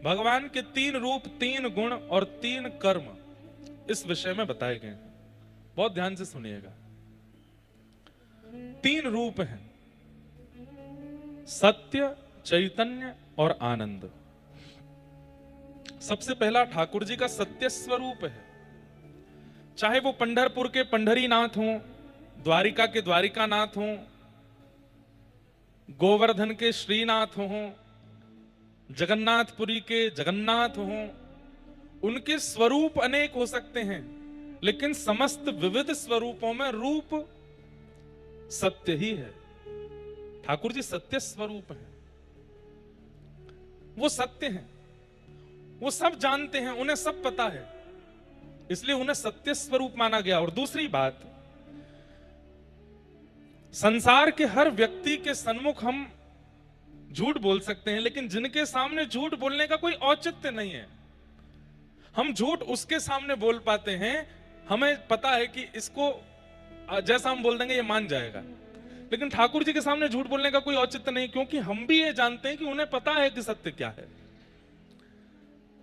भगवान के 3 रूप, 3 गुण और 3 कर्म इस विषय में बताए गए हैं। बहुत ध्यान से सुनिएगा। 3 रूप हैं, सत्य, चैतन्य और आनंद। सबसे पहला ठाकुर जी का सत्य स्वरूप है। चाहे वो पंढरपुर के पंढरीनाथ हों, द्वारिका के द्वारिकानाथ हों, गोवर्धन के श्रीनाथ हों, जगन्नाथपुरी के जगन्नाथ हों, उनके स्वरूप अनेक हो सकते हैं, लेकिन समस्त विविध स्वरूपों में रूप सत्य ही है। ठाकुर जी सत्य स्वरूप हैं, वो सत्य हैं, वो सब जानते हैं, उन्हें सब पता है, इसलिए उन्हें सत्य स्वरूप माना गया। और दूसरी बात, संसार के हर व्यक्ति के सन्मुख हम झूठ बोल सकते हैं, लेकिन जिनके सामने झूठ बोलने का कोई औचित्य नहीं है। हम झूठ उसके सामने बोल पाते हैं, हमें पता है कि इसको जैसा हम बोल देंगे ये मान जाएगा, लेकिन ठाकुर जी के सामने झूठ बोलने का कोई औचित्य नहीं, क्योंकि हम भी ये जानते हैं कि उन्हें पता है कि सत्य क्या है।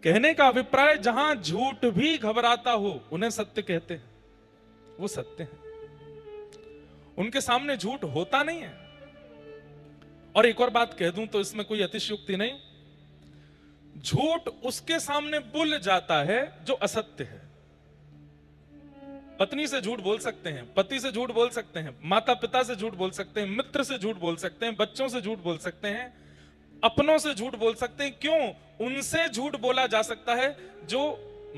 कहने का अभिप्राय, जहां झूठ भी घबराता हो उन्हें सत्य कहते हैं, वो सत्य है, उनके सामने झूठ होता नहीं है। और एक और बात कह दूं तो इसमें कोई अतिशयोक्ति नहीं, झूठ उसके सामने बुल जाता है जो असत्य है। पत्नी से झूठ बोल सकते हैं, पति से झूठ बोल सकते हैं, माता पिता से झूठ बोल सकते हैं, मित्र से झूठ बोल सकते हैं, बच्चों से झूठ बोल सकते हैं, अपनों से झूठ बोल सकते हैं। क्यों? उनसे झूठ बोला जा सकता है जो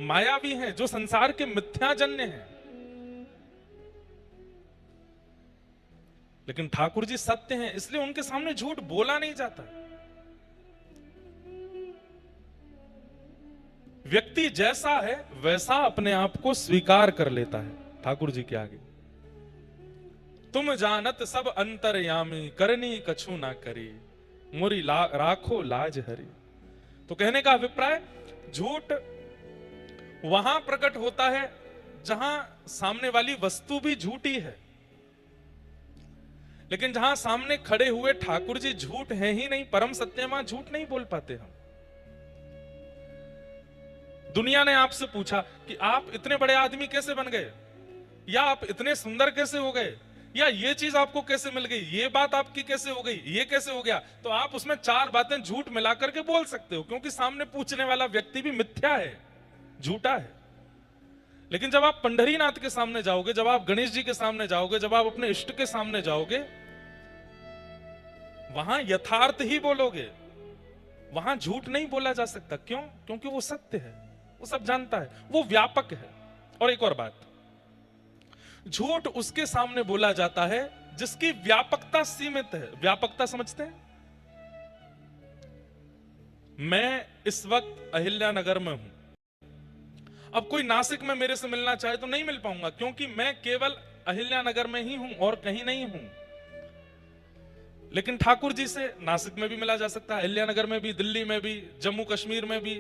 मायावी हैं, जो संसार के मिथ्याजन्य हैं। लेकिन ठाकुर जी सत्य हैं, इसलिए उनके सामने झूठ बोला नहीं जाता। व्यक्ति जैसा है वैसा अपने आप को स्वीकार कर लेता है ठाकुर जी के आगे। तुम जानत सब अंतर्यामी, करनी कछु ना करी, मोरी राखो लाज हरी। तो कहने का अभिप्राय, झूठ वहां प्रकट होता है जहां सामने वाली वस्तु भी झूठी है, लेकिन जहां सामने खड़े हुए ठाकुर जी झूठ है ही नहीं, परम सत्य, वहां झूठ नहीं बोल पाते हम। दुनिया ने आपसे पूछा कि आप इतने बड़े आदमी कैसे बन गए, या आप इतने सुंदर कैसे हो गए, या ये चीज आपको कैसे मिल गई, ये बात आपकी कैसे हो गई, ये कैसे हो गया, तो आप उसमें 4 बातें झूठ मिला करके बोल सकते हो, क्योंकि सामने पूछने वाला व्यक्ति भी मिथ्या है, झूठा है। लेकिन जब आप पंढरीनाथ के सामने जाओगे, जब आप गणेश जी के सामने जाओगे, जब आप अपने इष्ट के सामने जाओगे, वहां यथार्थ ही बोलोगे, वहां झूठ नहीं बोला जा सकता। क्यों? क्योंकि वो सत्य है, वो सब जानता है, वो व्यापक है। और एक और बात, झूठ उसके सामने बोला जाता है जिसकी व्यापकता सीमित है। व्यापकता समझते हैं? मैं इस वक्त अहिल्यानगर में हूं, अब कोई नासिक में मेरे से मिलना चाहे तो नहीं मिल पाऊंगा, क्योंकि मैं केवल अहिल्यानगर में ही हूं और कहीं नहीं हूं। लेकिन ठाकुर जी से नासिक में भी मिला जा सकता है, अहिल्यानगर में भी, दिल्ली में भी, जम्मू कश्मीर में भी,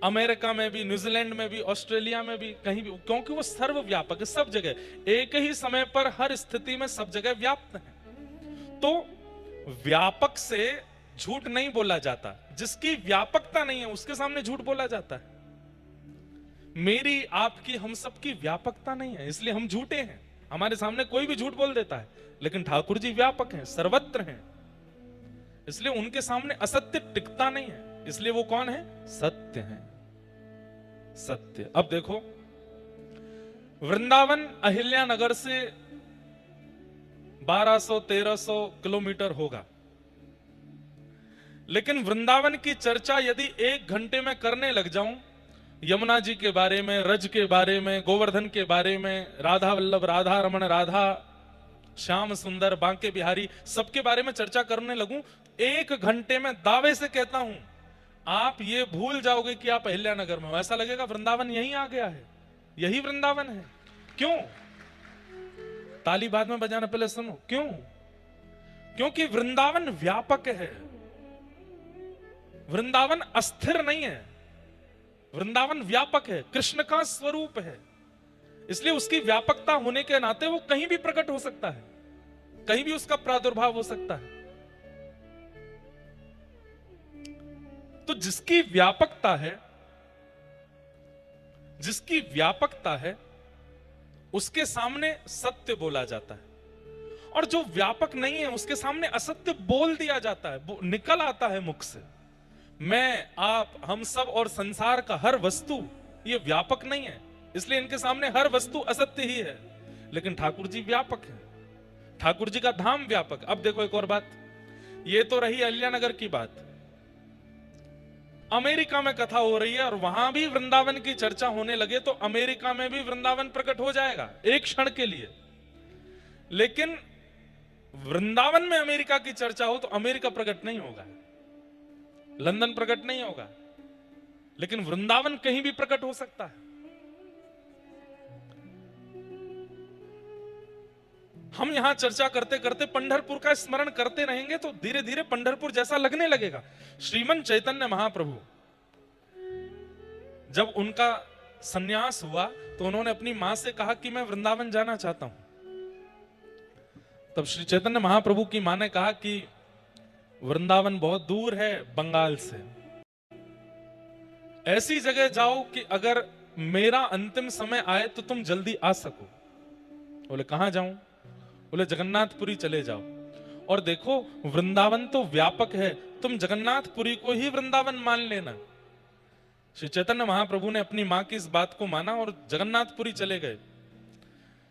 अमेरिका में भी, न्यूजीलैंड में भी, ऑस्ट्रेलिया में भी, कहीं भी, क्योंकि वो सर्वव्यापक है, सब जगह, एक ही समय पर हर स्थिति में सब जगह व्याप्त है। तो व्यापक से झूठ नहीं बोला जाता, जिसकी व्यापकता नहीं है उसके सामने झूठ बोला जाता है। मेरी, आपकी, हम सबकी व्यापकता नहीं है, इसलिए हम झूठे हैं। हमारे सामने कोई भी झूठ बोल देता है, लेकिन ठाकुर जी व्यापक हैं, सर्वत्र हैं, इसलिए उनके सामने असत्य टिकता नहीं है, इसलिए वो कौन है? सत्य है, सत्य। अब देखो, वृंदावन अहिल्यानगर से 1200-1300 किलोमीटर होगा, लेकिन वृंदावन की चर्चा यदि 1 घंटे में करने लग जाऊं, यमुना जी के बारे में, रज के बारे में, गोवर्धन के बारे में, राधा वल्लभ, राधा रमण, राधा श्याम सुंदर, बांके बिहारी, सबके बारे में चर्चा करने लगूं, 1 घंटे में दावे से कहता हूं आप ये भूल जाओगे कि आप अहिल्यानगर में हो। ऐसा लगेगा वृंदावन यहीं आ गया है, यही वृंदावन है। क्यों? ताली बाद में बजाना, पहले सुनो। क्यों? क्योंकि वृंदावन व्यापक है, वृंदावन अस्थिर नहीं है, वृंदावन व्यापक है, कृष्ण का स्वरूप है, इसलिए उसकी व्यापकता होने के नाते वो कहीं भी प्रकट हो सकता है, कहीं भी उसका प्रादुर्भाव हो सकता है। तो जिसकी व्यापकता है उसके सामने सत्य बोला जाता है, और जो व्यापक नहीं है उसके सामने असत्य बोल दिया जाता है, वो निकल आता है मुख से। मैं, आप, हम सब और संसार का हर वस्तु ये व्यापक नहीं है, इसलिए इनके सामने हर वस्तु असत्य ही है। लेकिन ठाकुर जी व्यापक है, ठाकुर जी का धाम व्यापक। अब देखो एक और बात, ये तो रही अहिल्यानगर की बात। अमेरिका में कथा हो रही है और वहां भी वृंदावन की चर्चा होने लगे तो अमेरिका में भी वृंदावन प्रकट हो जाएगा एक क्षण के लिए। लेकिन वृंदावन में अमेरिका की चर्चा हो तो अमेरिका प्रकट नहीं होगा, लंदन प्रकट नहीं होगा, लेकिन वृंदावन कहीं भी प्रकट हो सकता है। हम यहां चर्चा करते करते पंढरपुर का स्मरण करते रहेंगे तो धीरे धीरे पंढरपुर जैसा लगने लगेगा। श्रीमन चैतन्य महाप्रभु जब उनका सन्यास हुआ तो उन्होंने अपनी मां से कहा कि मैं वृंदावन जाना चाहता हूं। तब श्री चैतन्य महाप्रभु की मां ने कहा कि वृंदावन बहुत दूर है बंगाल से, ऐसी जगह जाओ कि अगर मेरा अंतिम समय आए तो तुम जल्दी आ सको। बोले कहां जाऊं? बोले जगन्नाथपुरी चले जाओ। और देखो वृंदावन तो व्यापक है, तुम जगन्नाथपुरी को ही वृंदावन मान लेना। श्री चैतन्य महाप्रभु ने अपनी मां की इस बात को माना और जगन्नाथपुरी चले गए।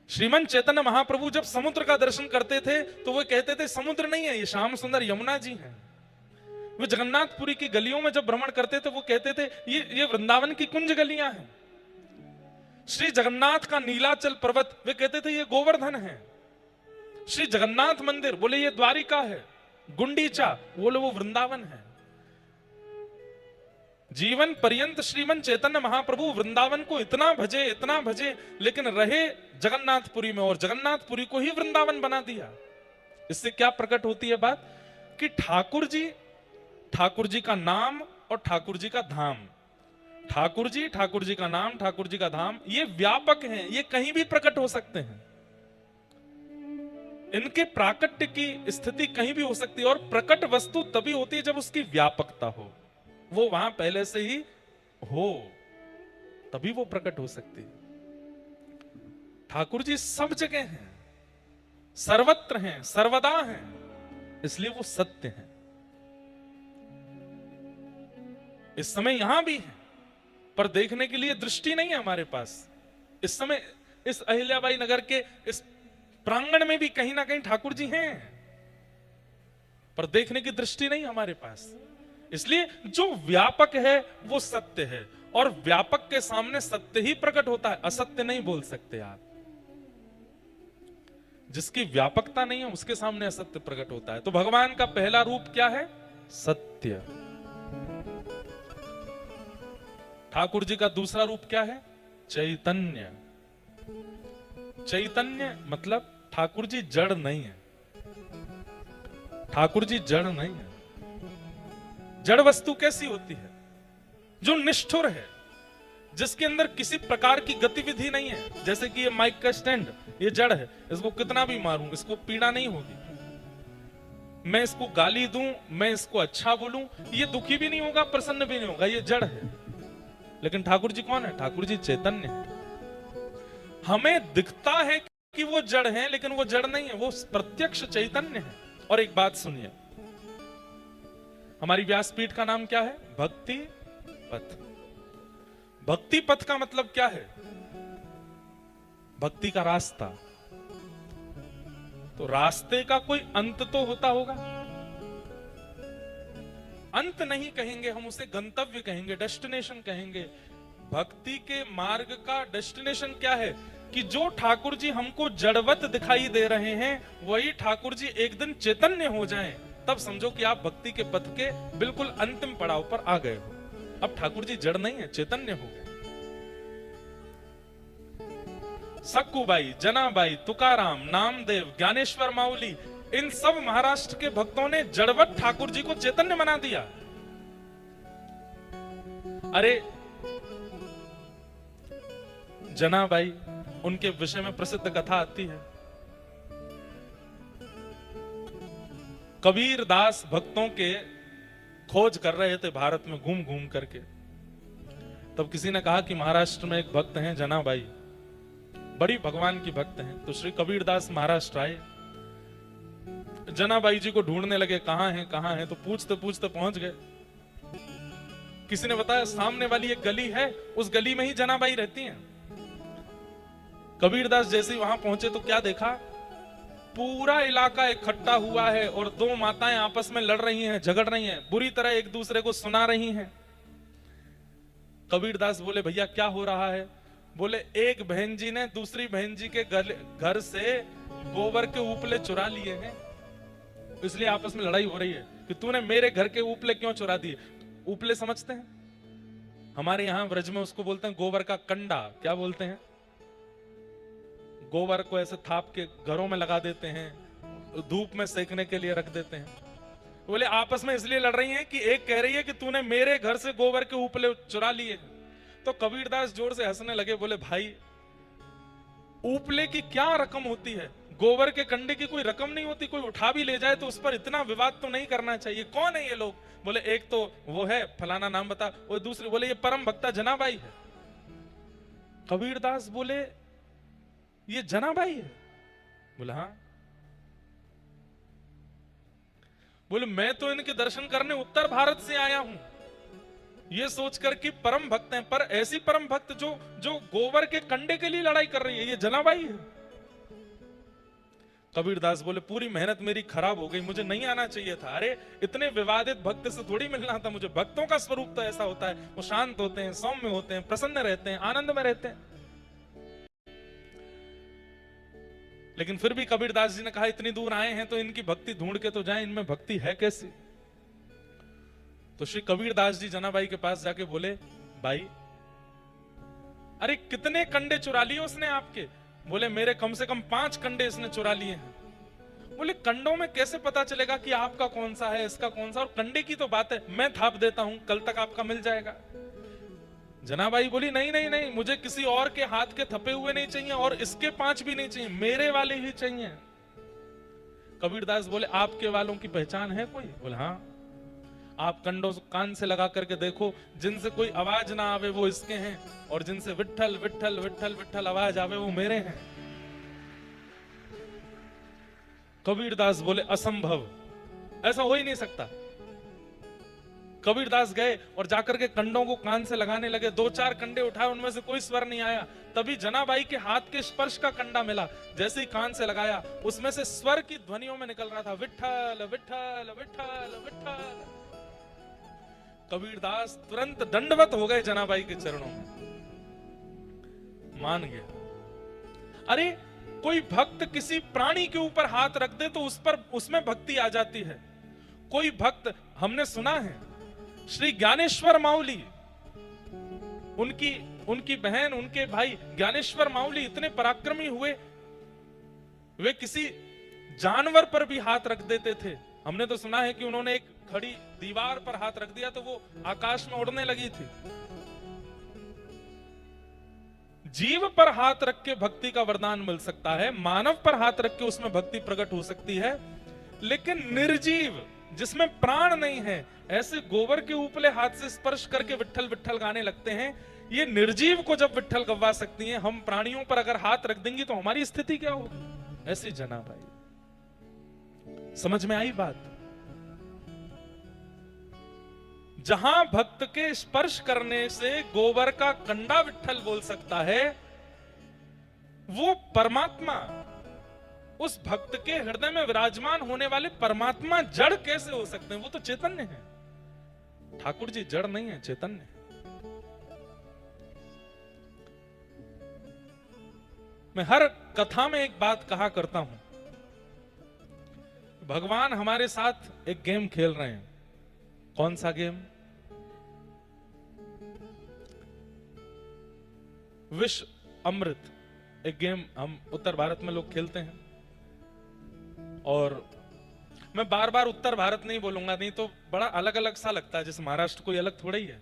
श्रीमन चैतन्य महाप्रभु जब समुद्र का दर्शन करते थे तो वो कहते थे समुद्र नहीं है, ये श्याम सुंदर यमुना जी हैं। वो जगन्नाथपुरी की गलियों में जब भ्रमण करते थे वो कहते थे ये वृंदावन की कुंज गलियां हैं। श्री जगन्नाथ का नीलाचल पर्वत वे कहते थे ये गोवर्धन है। श्री जगन्नाथ मंदिर बोले ये द्वारिका है। गुंडीचा बोले वो वृंदावन है। जीवन पर्यंत श्रीमन चैतन्य महाप्रभु वृंदावन को इतना भजे, लेकिन रहे जगन्नाथपुरी में और जगन्नाथपुरी को ही वृंदावन बना दिया। इससे क्या प्रकट होती है बात कि ठाकुर जी का नाम और ठाकुर जी का धाम, ठाकुर जी का नाम, ठाकुर जी का धाम, ये व्यापक हैं, ये कहीं भी प्रकट हो सकते हैं। इनके प्राकट्य की स्थिति कहीं भी हो सकती है और प्रकट वस्तु तभी होती है जब उसकी व्यापकता हो, वो वहां पहले से ही हो, तभी वो प्रकट हो सकती है। ठाकुर जी सब जगह हैं, सर्वत्र हैं, सर्वदा हैं, इसलिए वो सत्य हैं। इस समय यहां भी है पर देखने के लिए दृष्टि नहीं है हमारे पास। इस समय इस अहिल्याबाई नगर के इस प्रांगण में भी कहीं ना कहीं ठाकुर जी हैं पर देखने की दृष्टि नहीं हमारे पास। इसलिए जो व्यापक है वो सत्य है और व्यापक के सामने सत्य ही प्रकट होता है, असत्य नहीं बोल सकते आप। जिसकी व्यापकता नहीं है उसके सामने असत्य प्रकट होता है। तो भगवान का पहला रूप क्या है? सत्य। ठाकुर जी का दूसरा रूप क्या है? चैतन्य। चैतन्य मतलब ठाकुर जी जड़ नहीं है, ठाकुर जी जड़ नहीं है। जड़ वस्तु कैसी होती है? जो निष्ठुर है, जिसके अंदर किसी प्रकार की गतिविधि नहीं है। जैसे कि ये माइक का स्टैंड, ये जड़ है, इसको कितना भी मारूं इसको पीड़ा नहीं होगी। मैं इसको गाली दूं, मैं इसको अच्छा बोलूं, ये दुखी भी नहीं होगा, प्रसन्न भी नहीं होगा, ये जड़ है। लेकिन ठाकुर जी कौन है? ठाकुर जी चैतन्य है। हमें दिखता है कि वो जड़ है लेकिन वो जड़ नहीं है, वो प्रत्यक्ष चैतन्य है। और एक बात सुनिए, हमारी व्यासपीठ का नाम क्या है? भक्ति पथ। भक्ति पथ का मतलब क्या है? भक्ति का रास्ता। तो रास्ते का कोई अंत तो होता होगा। अंत नहीं कहेंगे हम, उसे गंतव्य कहेंगे, डेस्टिनेशन कहेंगे। भक्ति के मार्ग का डेस्टिनेशन क्या है? कि जो ठाकुर जी हमको जड़वत दिखाई दे रहे हैं वही ठाकुर जी एक दिन चैतन्य हो जाएं, तब समझो कि आप भक्ति के पथ के बिल्कुल अंतिम पड़ाव पर आ गए हो। अब ठाकुर जी जड़ नहीं है, चैतन्य हो गए। सक्कूबाई, जनाबाई, तुकाराम, नामदेव, ज्ञानेश्वर माउली, इन सब महाराष्ट्र के भक्तों ने जड़वत ठाकुर जी को चैतन्य बना दिया। अरे जनाबाई, उनके विषय में प्रसिद्ध कथा आती है। कबीर दास भक्तों के खोज कर रहे थे भारत में घूम घूम करके। तब किसी ने कहा कि महाराष्ट्र में एक भक्त हैं जनाबाई, बड़ी भगवान की भक्त हैं। तो श्री कबीरदास महाराष्ट्र आए, जनाबाई जी को ढूंढने लगे, कहां हैं। तो पूछते पूछते पहुंच गए। किसी ने बताया सामने वाली एक गली है, उस गली में ही जनाबाई रहती हैं। कबीरदास जैसे ही वहां पहुंचे तो क्या देखा, पूरा इलाका इकट्ठा हुआ है और दो माताएं आपस में लड़ रही हैं, झगड़ रही हैं, बुरी तरह एक दूसरे को सुना रही हैं। कबीरदास बोले भैया क्या हो रहा है? बोले एक बहन जी ने दूसरी बहन जी के घर से गोबर के उपले चुरा लिए हैं, इसलिए आपस में लड़ाई हो रही है कि तूने मेरे घर के उपले क्यों चुरा दिए। उपले समझते हैं? हमारे यहां ब्रज में उसको बोलते हैं गोबर का कंडा। क्या बोलते हैं? गोबर को ऐसे थाप के घरों में लगा देते हैं, धूप में सेकने के लिए रख देते हैं। बोले आपस में इसलिए लड़ रही हैं कि एक कह रही है कि तूने मेरे घर से गोबर के उपले चुरा लिए। तो कबीरदास जोर से हंसने लगे, बोले भाई उपले की क्या रकम होती है, गोबर के कंडे की कोई रकम नहीं होती, कोई उठा भी ले जाए तो उस पर इतना विवाद तो नहीं करना चाहिए। कौन है ये लोग? बोले एक तो वो है फलाना नाम बता, और दूसरे बोले ये परम भक्ता जनाबाई है। कबीरदास बोले ये जनाबाई है? बोले हाँ। बोले मैं तो इनके दर्शन करने उत्तर भारत से आया हूं, ये सोचकर कि परम भक्त हैं, पर ऐसी परम भक्त जो गोबर के कंडे के लिए लड़ाई कर रही है, ये जनाबाई है। कबीरदास बोले पूरी मेहनत मेरी खराब हो गई, मुझे नहीं आना चाहिए था। अरे इतने विवादित भक्त से थोड़ी मिलना था मुझे। भक्तों का स्वरूप तो ऐसा होता है, वो शांत होते हैं, सौम्य होते हैं, प्रसन्न रहते हैं, आनंद में रहते हैं। लेकिन फिर भी कबीरदास जी ने कहा इतनी दूर आए हैं तो इनकी भक्ति ढूंढ के तो जाएं, इनमें भक्ति है कैसी। तो श्री कबीरदास जी जनाबाई के पास जाके बोले भाई अरे कितने कंडे चुरा लिए उसने आपके? बोले मेरे कम से कम 5 कंडे इसने चुरा लिए हैं। बोले कंडों में कैसे पता चलेगा कि आपका कौन सा है, इसका कौन सा? और कंडे की तो बात है, मैं थाप देता हूं, कल तक आपका मिल जाएगा। जनाबाई बोली नहीं नहीं नहीं, मुझे किसी और के हाथ के थपे हुए नहीं चाहिए और इसके 5 भी नहीं चाहिए, मेरे वाले ही चाहिए। कबीरदास बोले आपके वालों की पहचान है कोई? बोले हाँ। आप कंडों कान से लगा करके देखो, जिनसे कोई आवाज ना आवे वो इसके हैं, और जिनसे विट्ठल विट्ठल विट्ठल विट्ठल आवाज आवे वो मेरे हैं। कबीरदास बोले असंभव, ऐसा हो ही नहीं सकता। कबीरदास गए और जाकर के कंडों को कान से लगाने लगे, 2-4 कंडे उठाए, उनमें से कोई स्वर नहीं आया। तभी जनाबाई के हाथ के स्पर्श का कंडा मिला, जैसे ही कान से लगाया उसमें से स्वर की ध्वनियों में निकल रहा था विट्ठल विट्ठल विट्ठल विट्ठल। कबीरदास तुरंत दंडवत हो गए जनाबाई के चरणों में, मान गया। अरे कोई भक्त किसी प्राणी के ऊपर हाथ रख दे तो उसमें भक्ति आ जाती है। कोई भक्त, हमने सुना है श्री ज्ञानेश्वर माउली, उनकी बहन, उनके भाई ज्ञानेश्वर माउली इतने पराक्रमी हुए, वे किसी जानवर पर भी हाथ रख देते थे। हमने तो सुना है कि उन्होंने एक खड़ी दीवार पर हाथ रख दिया तो वो आकाश में उड़ने लगी थी। जीव पर हाथ रख के भक्ति का वरदान मिल सकता है, मानव पर हाथ रख के उसमें भक्ति प्रकट हो सकती है, लेकिन निर्जीव जिसमें प्राण नहीं है, ऐसे गोबर के उपले हाथ से स्पर्श करके विट्ठल विट्ठल गाने लगते हैं। ये निर्जीव को जब विट्ठल गवा सकती हैं, हम प्राणियों पर अगर हाथ रख देंगे तो हमारी स्थिति क्या होगी? ऐसी जनाबाई। समझ में आई बात? जहां भक्त के स्पर्श करने से गोबर का कंडा विट्ठल बोल सकता है, वो परमात्मा, उस भक्त के हृदय में विराजमान होने वाले परमात्मा जड़ कैसे हो सकते हैं? वो तो चैतन्य है। ठाकुर जी जड़ नहीं है, चैतन्य है। मैं हर कथा में एक बात कहा करता हूं, भगवान हमारे साथ एक गेम खेल रहे हैं। कौन सा गेम? विश्व अमृत, एक गेम हम उत्तर भारत में लोग खेलते हैं। और मैं बार बार उत्तर भारत नहीं बोलूंगा, नहीं तो बड़ा अलग अलग सा लगता है, जैसे महाराष्ट्र कोई अलग थोड़ा ही है।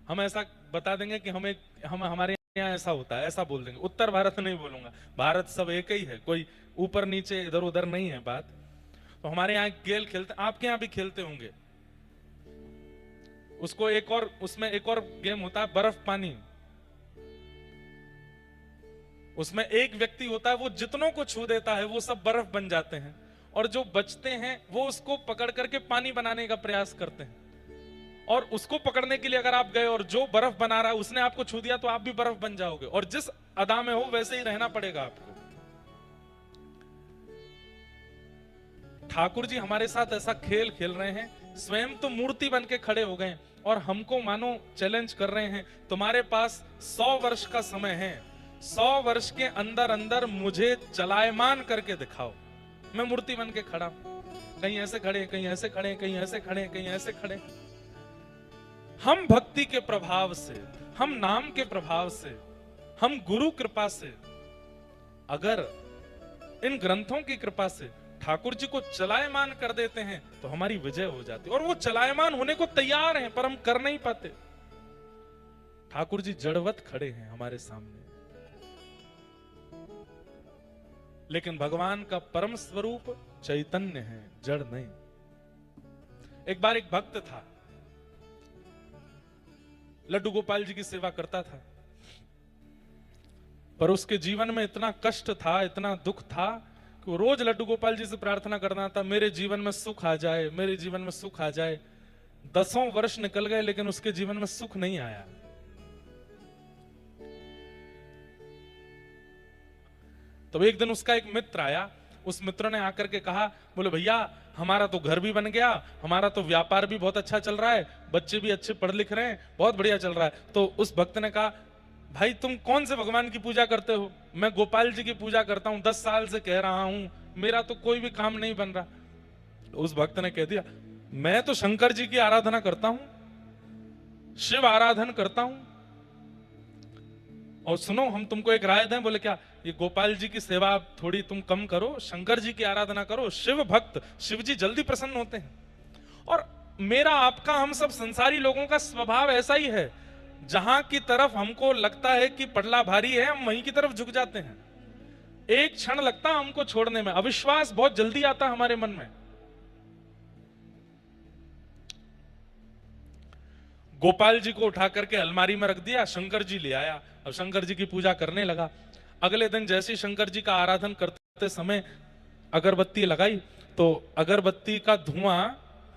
हम ऐसा बता देंगे कि हम हमारे यहाँ ऐसा होता है, ऐसा बोल देंगे। उत्तर भारत नहीं बोलूंगा, भारत सब एक ही है, कोई ऊपर नीचे इधर उधर नहीं है बात। तो हमारे यहाँ गेल खेलते, आपके यहाँ भी खेलते होंगे। उसको एक और, उसमें एक और गेम होता है बर्फ पानी। उसमें एक व्यक्ति होता है, वो जितनों को छू देता है वो सब बर्फ बन जाते हैं, और जो बचते हैं वो उसको पकड़ करके पानी बनाने का प्रयास करते हैं। और उसको पकड़ने के लिए अगर आप गए और जो बर्फ बना रहा है उसने आपको छू दिया तो आप भी बर्फ बन जाओगे, और जिस अदा में हो वैसे ही रहना पड़ेगा आपको। ठाकुर जी हमारे साथ ऐसा खेल खेल रहे हैं, स्वयं तो मूर्ति बन के खड़े हो गए और हमको मानो चैलेंज कर रहे हैं, तुम्हारे पास 100 वर्ष का समय है, 100 वर्ष के अंदर अंदर मुझे चलायमान करके दिखाओ। मैं मूर्ति बन के खड़ा, कहीं ऐसे खड़े, कहीं ऐसे खड़े, कहीं ऐसे खड़े, कहीं ऐसे खड़े। हम भक्ति के प्रभाव से, हम नाम के प्रभाव से, हम गुरु कृपा से, अगर इन ग्रंथों की कृपा से ठाकुर जी को चलायमान कर देते हैं तो हमारी विजय हो जाती है। और वो चलायमान होने को तैयार हैं पर हम कर नहीं पाते। ठाकुर जी जड़वत खड़े हैं हमारे सामने, लेकिन भगवान का परम स्वरूप चैतन्य है, जड़ नहीं। एक बार एक भक्त था, लड्डू गोपाल जी की सेवा करता था, पर उसके जीवन में इतना कष्ट था, इतना दुख था कि वो रोज लड्डू गोपाल जी से प्रार्थना करना था, मेरे जीवन में सुख आ जाए, मेरे जीवन में सुख आ जाए। 10 वर्ष निकल गए लेकिन उसके जीवन में सुख नहीं आया। तब एक दिन उसका एक मित्र आया, उस मित्र ने आकर के कहा, बोले भैया हमारा तो घर भी बन गया, हमारा तो व्यापार भी बहुत अच्छा चल रहा है, बच्चे भी अच्छे पढ़ लिख रहे हैं, बहुत बढ़िया चल रहा है। तो उस भक्त ने कहा, भाई तुम कौन से भगवान की पूजा करते हो? मैं गोपाल जी की पूजा करता हूं, 10 साल से कह रहा हूं, मेरा तो कोई भी काम नहीं बन रहा। उस भक्त ने कह दिया, मैं तो शंकर जी की आराधना करता हूं, शिव आराधन करता हूं, और सुनो हम तुमको एक राय दें। बोले क्या? ये गोपाल जी की सेवा थोड़ी तुम कम करो, शंकर जी की आराधना करो, शिव भक्त, शिव जी जल्दी प्रसन्न होते हैं। और मेरा आपका, हम सब संसारी लोगों का स्वभाव ऐसा ही है, जहां की तरफ हमको लगता है कि पटला भारी है हम वहीं की तरफ झुक जाते हैं। एक क्षण लगता हमको छोड़ने में, अविश्वास बहुत जल्दी आता हमारे मन में। गोपाल जी को उठा करके अलमारी में रख दिया, शंकर जी ले आया, अब शंकर जी की पूजा करने लगा। अगले दिन जैसे शंकर जी का आराधन करते समय अगरबत्ती लगाई तो अगरबत्ती का धुआं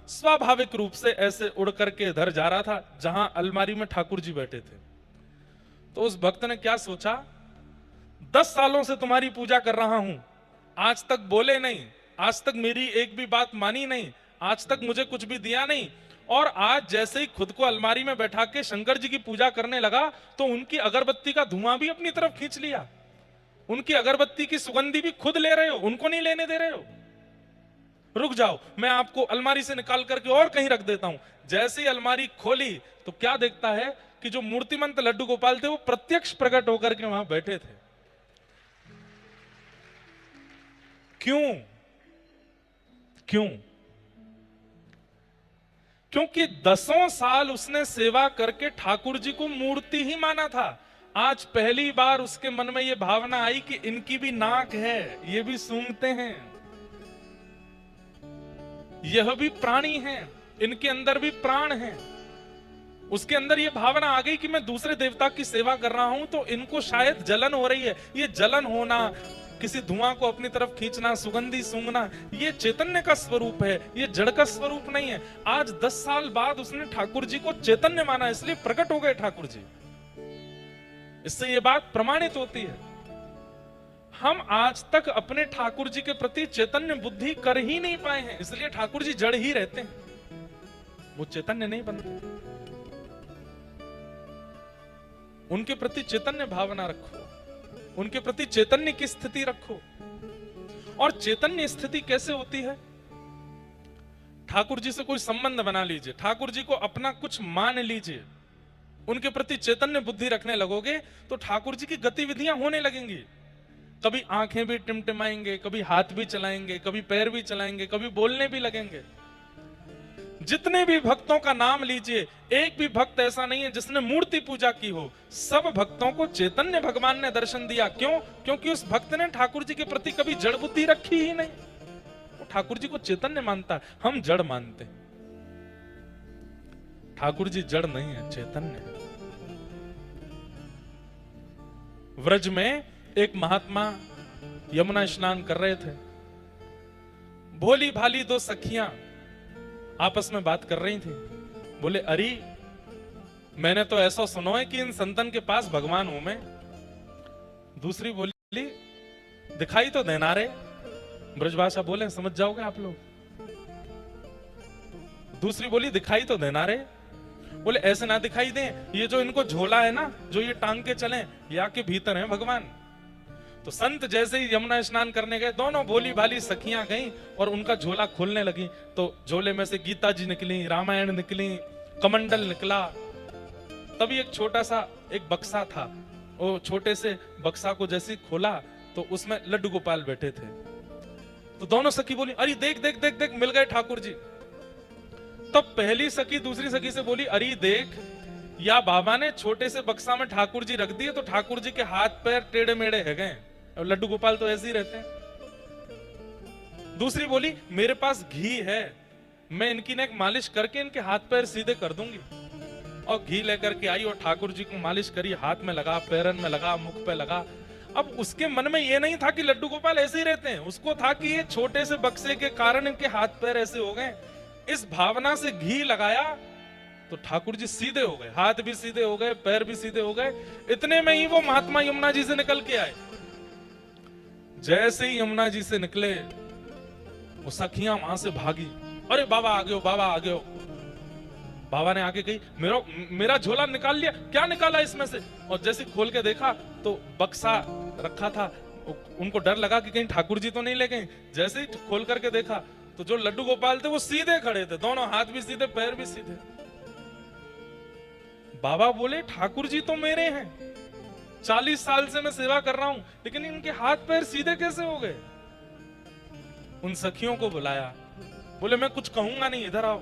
स्वाभाविक रूप से ऐसे उड़ करके इधर जा रहा था जहां अलमारी में ठाकुर जी बैठे थे। तो उस भक्त ने क्या सोचा, 10 सालों से तुम्हारी पूजा कर रहा हूं, आज तक बोले नहीं, आज तक मेरी एक भी बात मानी नहीं, आज तक मुझे कुछ भी दिया नहीं, और आज जैसे ही खुद को अलमारी में बैठा के शंकर जी की पूजा करने लगा तो उनकी अगरबत्ती का धुआं भी अपनी तरफ खींच लिया, उनकी अगरबत्ती की सुगंधी भी खुद ले रहे हो, उनको नहीं लेने दे रहे हो। रुक जाओ, मैं आपको अलमारी से निकाल करके और कहीं रख देता हूं। जैसे ही अलमारी खोली तो क्या देखता है कि जो मूर्तिमंत लड्डू गोपाल थे वो प्रत्यक्ष प्रकट होकर के वहां बैठे थे। क्यों? क्यों? क्योंकि 10 साल उसने सेवा करके ठाकुर जी को मूर्ति ही माना था। आज पहली बार उसके मन में यह भावना आई कि इनकी भी नाक है, ये भी सूंघते हैं, यह भी प्राणी हैं, इनके अंदर भी प्राण हैं। उसके अंदर यह भावना आ गई कि मैं दूसरे देवता की सेवा कर रहा हूं तो इनको शायद जलन हो रही है। ये जलन होना, किसी धुआं को अपनी तरफ खींचना, सुगंधी सूंघना, ये चैतन्य का स्वरूप है, ये जड़ का स्वरूप नहीं है। आज 10 साल बाद उसने ठाकुर जी को चैतन्य माना, इसलिए प्रकट हो गए ठाकुर जी। इससे ये बात प्रमाणित होती है, हम आज तक अपने ठाकुर जी के प्रति चैतन्य बुद्धि कर ही नहीं पाए हैं, इसलिए ठाकुर जी जड़ ही रहते हैं, वो चैतन्य नहीं बनते। उनके प्रति चैतन्य भावना रखो, उनके प्रति चैतन्य की स्थिति रखो। और चैतन्य स्थिति कैसे होती है? ठाकुर जी से कोई संबंध बना लीजिए, ठाकुर जी को अपना कुछ मान लीजिए, उनके प्रति चैतन्य बुद्धि रखने लगोगे तो ठाकुर जी की गतिविधियां होने लगेंगी। कभी आंखें भी टिमटिमाएंगे, कभी हाथ भी चलाएंगे, कभी पैर भी चलाएंगे, कभी बोलने भी लगेंगे। जितने भी भक्तों का नाम लीजिए, एक भी भक्त ऐसा नहीं है जिसने मूर्ति पूजा की हो। सब भक्तों को चैतन्य भगवान ने दर्शन दिया। क्यों? क्योंकि उस भक्त ने ठाकुर जी के प्रति कभी जड़ बुद्धि रखी ही नहीं, वो ठाकुर जी को चैतन्य मानता है, हम जड़ मानते हैं। ठाकुर जी जड़ नहीं है, चैतन्य है। व्रज में एक महात्मा यमुना स्नान कर रहे थे। भोली भाली दो सखियां आपस में बात कर रही थी। बोले, अरे मैंने तो ऐसा सुना है कि इन संतन के पास भगवान हूं मैं। दूसरी बोली, दिखाई तो देना रे। ब्रजभाषा बोले, समझ जाओगे आप लोग। दूसरी बोली, दिखाई तो देना रे। बोले, ऐसे ना दिखाई दे, ये जो इनको झोला है ना, जो ये टांग के चले, ये आके भीतर है भगवान। तो संत जैसे ही यमुना स्नान करने गए, दोनों भोली भाली सखियां गईं और उनका झोला खोलने लगी। तो झोले में से गीता जी निकली, रामायण निकली, कमंडल निकला। तभी एक छोटा सा एक बक्सा था। वो छोटे से बक्सा को जैसे खोला तो उसमें लड्डू गोपाल बैठे थे। तो दोनों सखी बोली, अरे देख देख देख देख, मिल गए ठाकुर जी। तब पहली सखी दूसरी सखी से बोली, अरे देख, या बाबा ने छोटे से बक्सा में ठाकुर जी रख दिए तो ठाकुर जी के हाथ पैर टेढ़े मेढ़े है गए, और लड्डू गोपाल तो ऐसे ही रहते हैं। दूसरी बोली, मेरे पास घी है, मैं इनकी नेक मालिश करके इनके हाथ पैर सीधे कर दूंगी। और घी लेकर के आई और ठाकुर जी को मालिश करी, हाथ में लगा, पैरन में लगा, मुख पे लगा। अब उसके मन में ये नहीं था कि लड्डू गोपाल ऐसे ही रहते हैं, उसको था कि ये छोटे से बक्से के कारण इनके हाथ पैर ऐसे हो गए। इस भावना से घी लगाया तो ठाकुर जी सीधे हो गए, हाथ भी सीधे हो गए, पैर भी सीधे हो गए। इतने में ही वो महात्मा यमुना जी से निकल के आए। जैसे ही यमुना जी से निकले, वो सखियां वहां से भागी। अरे बाबा आ गए हो, बाबा आ गए हो। बाबा ने आगे कही, मेरा झोला निकाल लिया। क्या निकाला इसमें से? और जैसे खोल के देखा तो बक्सा रखा था। उनको डर लगा कि कहीं ठाकुर जी तो नहीं ले गए। जैसे ही खोल करके देखा तो जो लड्डू गोपाल थे वो सीधे खड़े थे, दोनों हाथ भी सीधे, पैर भी सीधे। बाबा बोले, ठाकुर जी तो मेरे हैं, 40 साल से मैं सेवा कर रहा हूं, लेकिन इनके हाथ पैर सीधे कैसे हो गए? उन सखियों को बुलाया, बोले मैं कुछ कहूंगा नहीं, इधर आओ।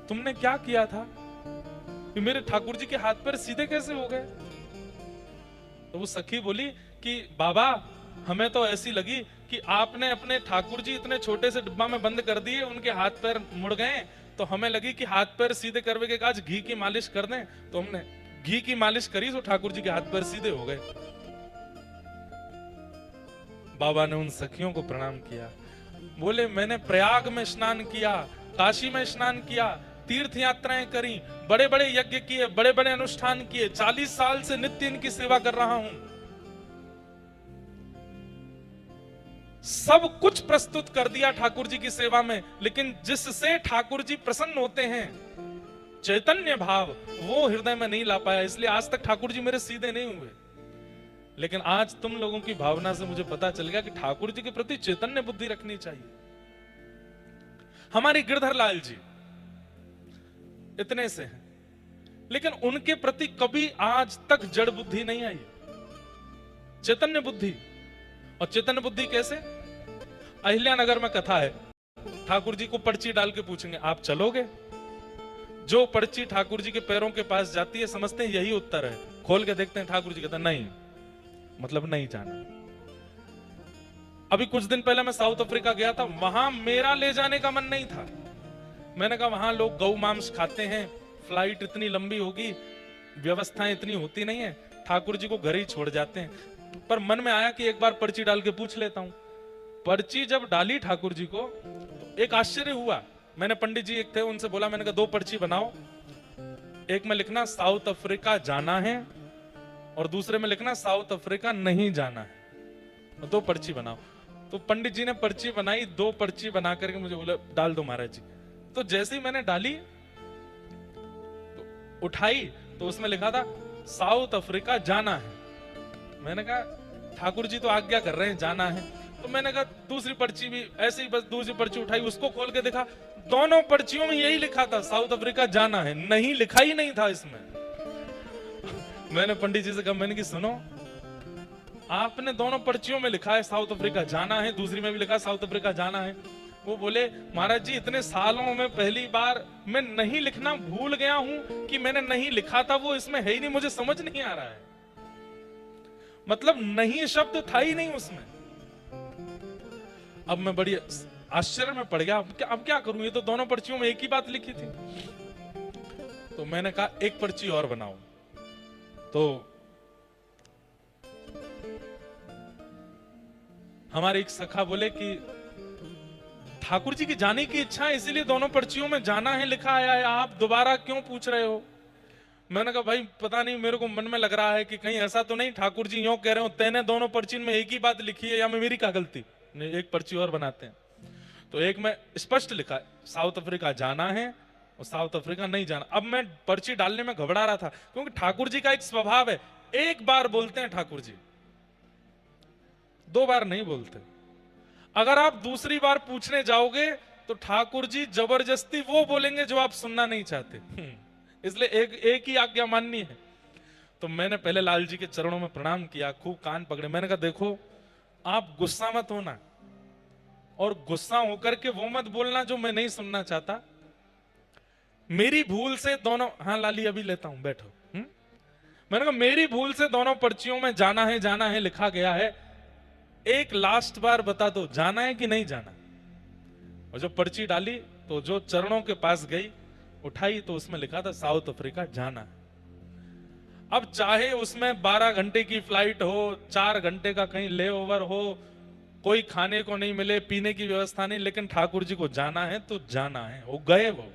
तुमने क्या किया था कि मेरे ठाकुर जी के हाथ पैर सीधे कैसे हो गए? तो वो सखी बोली कि बाबा, हमें तो ऐसी लगी कि आपने अपने ठाकुर जी इतने छोटे से डिब्बा में बंद कर दिए, उनके हाथ पैर मुड़ गए, तो हमें लगी कि हाथ पैर सीधे करवे के आज घी की मालिश कर दें। तो हमने घी की मालिश करी तो ठाकुर जी के हाथ पैर सीधे हो गए। बाबा ने उन सखियों को प्रणाम किया। बोले, मैंने प्रयाग में स्नान किया, काशी में स्नान किया, तीर्थ यात्राएं करी, बड़े बड़े यज्ञ किए, बड़े बड़े अनुष्ठान किए, 40 साल से नित्य इनकी सेवा कर रहा हूं। सब कुछ प्रस्तुत कर दिया ठाकुर जी की सेवा में, लेकिन जिससे ठाकुर जी प्रसन्न होते हैं, चैतन्य भाव, वो हृदय में नहीं ला पाया। इसलिए आज तक ठाकुर जी मेरे सीधे नहीं हुए। लेकिन आज तुम लोगों की भावना से मुझे पता चल गया कि ठाकुर जी के प्रति चैतन्य बुद्धि रखनी चाहिए। हमारे गिरधर लाल जी इतने से हैं, लेकिन उनके प्रति कभी आज तक जड़ बुद्धि नहीं आई, चैतन्य बुद्धि। और चैतन्य बुद्धि कैसे? अहिल्यानगर में कथा है, ठाकुर जी को पर्ची डाल के पूछेंगे, आप चलोगे? जो पर्ची ठाकुर जी के पैरों के पास जाती है, समझते हैं यही उत्तर है। खोल के देखते हैं, ठाकुर जी कहते हैं नहीं, मतलब नहीं जाना। अभी कुछ दिन पहले मैं साउथ अफ्रीका गया था, वहां मेरा ले जाने का मन नहीं था। मैंने कहा वहां लोग गौ मांस खाते हैं, फ्लाइट इतनी लंबी होगी, व्यवस्थाएं इतनी होती नहीं है, ठाकुर जी को घर ही छोड़ जाते हैं। पर मन में आया कि एक बार पर्ची डाल के पूछ लेता हूं। पर्ची जब डाली ठाकुर जी को, तो एक आश्चर्य हुआ। मैंने पंडित जी एक थे, उनसे बोला, मैंने कहा 2 पर्ची बनाओ, एक में लिखना साउथ अफ्रीका जाना है और दूसरे में लिखना साउथ अफ्रीका नहीं जाना है। 2 पर्ची बनाओ। तो पंडित जी ने पर्ची बनाई, 2 पर्ची बना करके मुझे बोले, डाल दो महाराज जी। तो जैसे ही मैंने डाली, तो उठाई, तो उसमें लिखा था साउथ अफ्रीका जाना है। मैंने कहा ठाकुर जी तो आज्ञा कर रहे हैं, जाना है। तो मैंने कहा दूसरी पर्ची भी ऐसे ही, बस दूसरी पर्ची उठाई, उसको खोल के देखा, दोनों पर्चियों में यही लिखा था साउथ अफ्रीका जाना है, नहीं लिखा ही नहीं था इसमें। मैंने पंडित जी से कहा, मैंने कि सुनो, आपने दोनों पर्चियों में लिखा है साउथ अफ्रीका जाना है, दूसरी में भी लिखा साउथ अफ्रीका जाना है। वो बोले, महाराज जी इतने सालों में पहली बार मैं नहीं लिखना भूल गया हूं कि मैंने नहीं लिखा था, वो इसमें है ही नहीं, मुझे समझ नहीं आ रहा है। मतलब नहीं शब्द था ही नहीं उसमें। अब मैं बड़ी आश्चर्य में पड़ गया, अब क्या करूं, ये तो दोनों पर्चियों में एक ही बात लिखी थी। तो मैंने कहा एक पर्ची और बनाओ। तो हमारे एक सखा बोले कि ठाकुर जी की जाने की इच्छा है, इसीलिए दोनों पर्चियों में जाना है लिखा आया है, आप दोबारा क्यों पूछ रहे हो? मैंने कहा भाई पता नहीं, मेरे को मन में लग रहा है कि कहीं ऐसा तो नहीं ठाकुर जी यूं कह रहे हो तेने दोनों पर्ची में एक ही बात लिखी है, या मैं मेरी क्या गलती, नहीं एक पर्ची और बनाते हैं। तो एक में स्पष्ट लिखा है साउथ अफ्रीका जाना है और साउथ अफ्रीका नहीं जाना। अब मैं पर्ची डालने में घबरा रहा था, क्योंकि ठाकुर जी का एक स्वभाव है, एक बार बोलते हैं ठाकुर जी, दो बार नहीं बोलते। अगर आप दूसरी बार पूछने जाओगे तो ठाकुर जी जबरदस्ती वो बोलेंगे जो आप सुनना नहीं चाहते। इसलिए एक ही आज्ञा माननी है। तो मैंने पहले लाल जी के चरणों में प्रणाम किया, खूब कान पकड़े। मैंने कहा देखो आप गुस्सा मत होना, और गुस्सा होकर के वो मत बोलना जो मैं नहीं सुनना चाहता। मेरी भूल से दोनों, हाँ लाली अभी लेता हूं बैठो। मैंने कहा मेरी भूल से दोनों पर्चियों में जाना है लिखा गया है, एक लास्ट बार बता दो जाना है कि नहीं जाना। और जब पर्ची डाली तो जो चरणों के पास गई, उठाई तो उसमें लिखा था साउथ अफ्रीका जाना है। अब चाहे उसमें 12 घंटे की फ्लाइट हो, 4 घंटे का कहीं लेओवर हो, कोई खाने को नहीं मिले, पीने की व्यवस्था नहीं, लेकिन ठाकुर जी को जाना है तो जाना है। वो गए वो,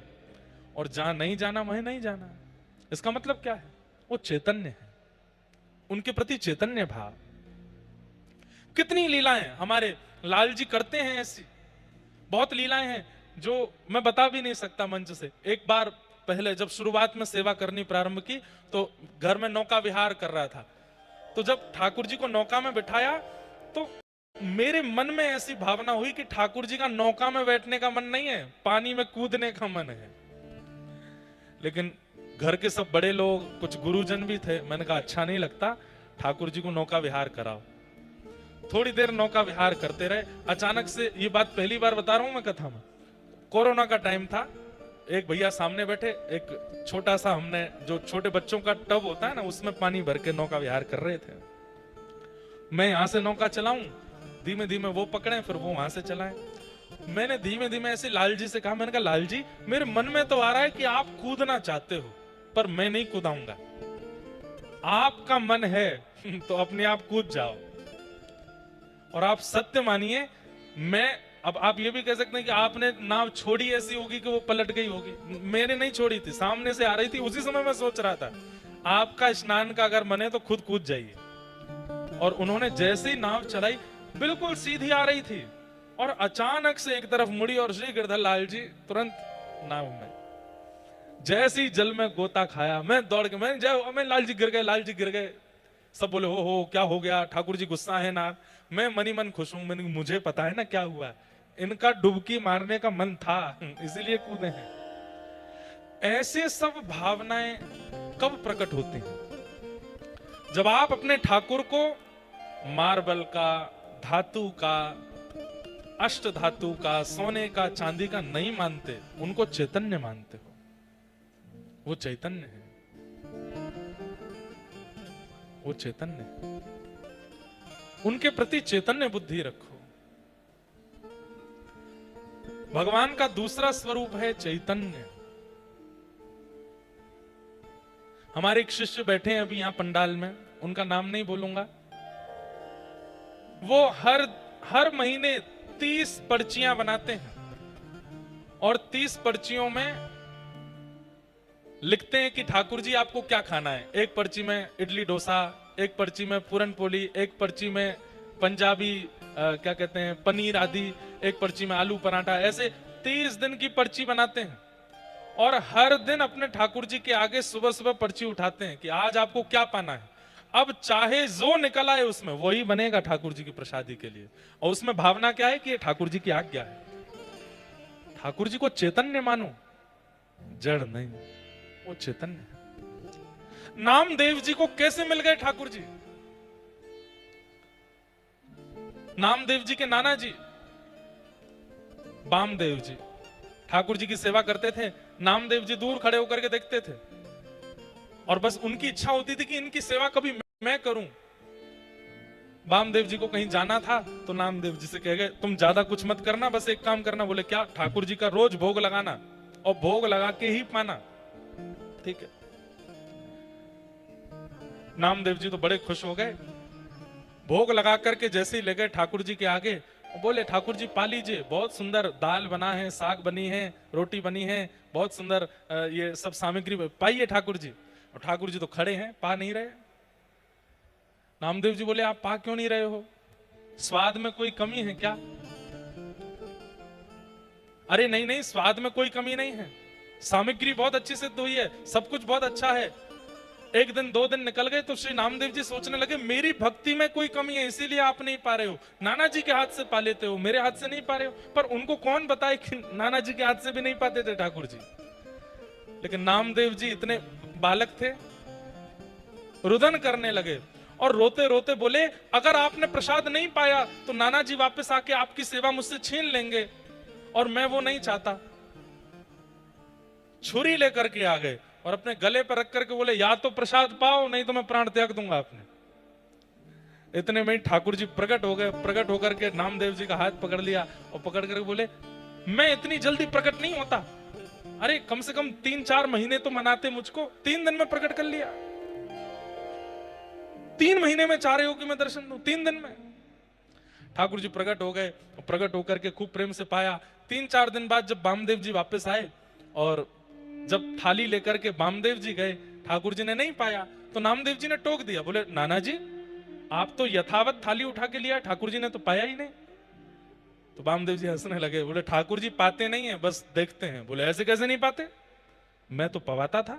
और जहां नहीं जाना वहीं नहीं जाना। इसका मतलब क्या है? वो चैतन्य है, उनके प्रति चैतन्य भाव। कितनी लीलाएं हमारे लाल जी करते हैं, ऐसी बहुत लीलाएं हैं जो मैं बता भी नहीं सकता मंच से। एक बार पहले जब शुरुआत में सेवा करनी प्रारंभ की तो घर में नौका विहार कर रहा था, तो जब ठाकुर जी को नौका में बिठाया तो मेरे मन में ऐसी भावना हुई कि ठाकुर जी का नौका में बैठने का मन नहीं है, पानी में कूदने का मन है। लेकिन घर के सब बड़े लोग, कुछ गुरुजन भी थे, मैंने कहा अच्छा नहीं लगता, ठाकुर जी को नौका विहार कराओ। थोड़ी देर नौका विहार करते रहे। अचानक से, ये बात पहली बार बता रहा हूं मैं कथा में, कोरोना का टाइम था, एक भैया सामने बैठे, एक छोटा सा, हमने जो छोटे बच्चों का टब होता है ना, उसमें पानी भर के नौका विहार कर रहे थे। मैं यहां से नौका चलाऊं, धीमे धीमे वो पकड़े, फिर वो वहां से चलाएं। मैंने धीमे धीमे ऐसे लाल जी से कहा, मैंने कहा लाल जी मेरे मन में तो आ रहा है कि आप कूदना चाहते हो, पर मैं नहीं कूदाऊंगा। आपका मन है तो अपने आप कूद जाओ। और आप सत्य मानिए, मैं, अब आप ये भी कह सकते हैं कि आपने नाव छोड़ी ऐसी होगी कि वो पलट गई होगी, मैंने नहीं छोड़ी थी, सामने से आ रही थी। उसी समय मैं सोच रहा था आपका स्नान का अगर मन है तो खुद कूद जाइए। और उन्होंने जैसे ही नाव चलाई, बिल्कुल सीधी आ रही थी, और अचानक से एक तरफ मुड़ी और श्री गिरधर लाल जी तुरंत नाव में। जैसे ही जल में गोता खाया, मैं दौड़ के, मैं लाल जी गिर गए, लाल जी गिर गए। सब बोले हो क्या हो गया, ठाकुर जी गुस्सा है ना। मैं मनी मन खुश हूं, मैंने मुझे पता है ना क्या हुआ, इनका डुबकी मारने का मन था इसीलिए कूदे हैं। ऐसे सब भावनाएं कब प्रकट होती हैं? जब आप अपने ठाकुर को मार्बल का, धातु का, अष्ट धातु का, सोने का, चांदी का नहीं मानते, उनको चैतन्य मानते हो। वो चैतन्य है, वो चैतन्य है। उनके प्रति चैतन्य बुद्धि रखो। भगवान का दूसरा स्वरूप है चैतन्य। हमारे एक शिष्य बैठे हैं अभी यहां पंडाल में, उनका नाम नहीं बोलूंगा। वो हर महीने 30 पर्चियां बनाते हैं, और 30 पर्चियों में लिखते हैं कि ठाकुर जी आपको क्या खाना है। एक पर्ची में इडली डोसा, एक पर्ची में पूरन पोली, एक पर्ची में पंजाबी क्या कहते हैं पनीर आदि, एक पर्ची में आलू पराठा। ऐसे 30 दिन की पर्ची बनाते हैं, और हर दिन अपने ठाकुर जी के आगे सुबह सुबह पर्ची उठाते हैं कि आज आपको क्या पाना है। अब चाहे जो निकल आए उसमें वही बनेगा ठाकुर जी की प्रसादी के लिए। और उसमें भावना क्या है कि ये ठाकुर जी की आज्ञा है। ठाकुर जी को चैतन्य मानो, जड़ नहीं, वो चैतन्य है। नामदेव जी को कैसे मिल गए ठाकुर जी? नामदेव जी के नाना जी बामदेव जी ठाकुर जी की सेवा करते थे। नामदेव जी दूर खड़े होकर के देखते थे, और बस उनकी इच्छा होती थी कि इनकी सेवा कभी मैं करूं। बामदेव जी को कहीं जाना था तो नामदेव जी से कह गए, तुम ज्यादा कुछ मत करना, बस एक काम करना। बोले क्या? ठाकुर जी का रोज भोग लगाना और भोग लगा के ही पाना। ठीक है। नामदेव जी तो बड़े खुश हो गए। भोग लगा करके जैसे ही ले गए ठाकुर जी के आगे, बोले ठाकुर जी पा लीजिए, बहुत सुंदर दाल बना है, साग बनी है, रोटी बनी है, बहुत सुंदर ये सब सामग्री पाइए ठाकुर जी। और ठाकुर जी तो खड़े हैं, पा नहीं रहे। नामदेव जी बोले आप पा क्यों नहीं रहे हो? स्वाद में कोई कमी है क्या? अरे नहीं नहीं, स्वाद में कोई कमी नहीं है, सामग्री बहुत अच्छी सिद्ध हुई है, सब कुछ बहुत अच्छा है। एक दिन 2 दिन निकल गए तो श्री नामदेव जी सोचने लगे मेरी भक्ति में कोई कमी है, इसीलिए आप नहीं पा रहे हो। नाना जी के हाथ से पा लेते हो, मेरे हाथ से नहीं पा रहे हो। पर उनको कौन बताए कि नाना जी के हाथ से भी नहीं पाते थे ठाकुर जी। लेकिन नामदेव जी इतने बालक थे, रुदन करने लगे और रोते रोते बोले अगर आपने प्रसाद नहीं पाया तो नाना जी वापस आके आपकी सेवा मुझसे छीन लेंगे, और मैं वो नहीं चाहता। छुरी लेकर के आ गए और अपने गले पर रख करके बोले या तो प्रसाद पाओ, नहीं तो मैं प्राण त्याग दूंगा आपने। इतने में ठाकुर जी प्रकट हो गए। प्रकट होकर के नामदेव जी का हाथ पकड़ लिया और पकड़ करके बोले मैं इतनी जल्दी प्रकट नहीं होता, अरे कम से कम 3-4 महीने तो मनाते मुझको, 3 दिन में प्रकट कर लिया। 3 महीने में चाह रहे हो कि मैं दर्शन दूं, 3 दिन में। ठाकुर जी प्रकट हो गए, प्रकट होकर के खूब प्रेम से पाया। 3-4 दिन बाद जब वामदेव जी वापस आए और जब थाली लेकर के वामदेव जी गए, ठाकुर जी ने नहीं पाया तो नामदेव जी ने टोक दिया, बोले नाना जी आप तो यथावत थाली उठा के लिया, ठाकुर जी ने तो पाया ही नहीं। तो वामदेव जी हंसने लगे, बोले ठाकुर जी पाते नहीं है, बस देखते हैं। बोले ऐसे कैसे नहीं पाते, मैं तो पवाता था।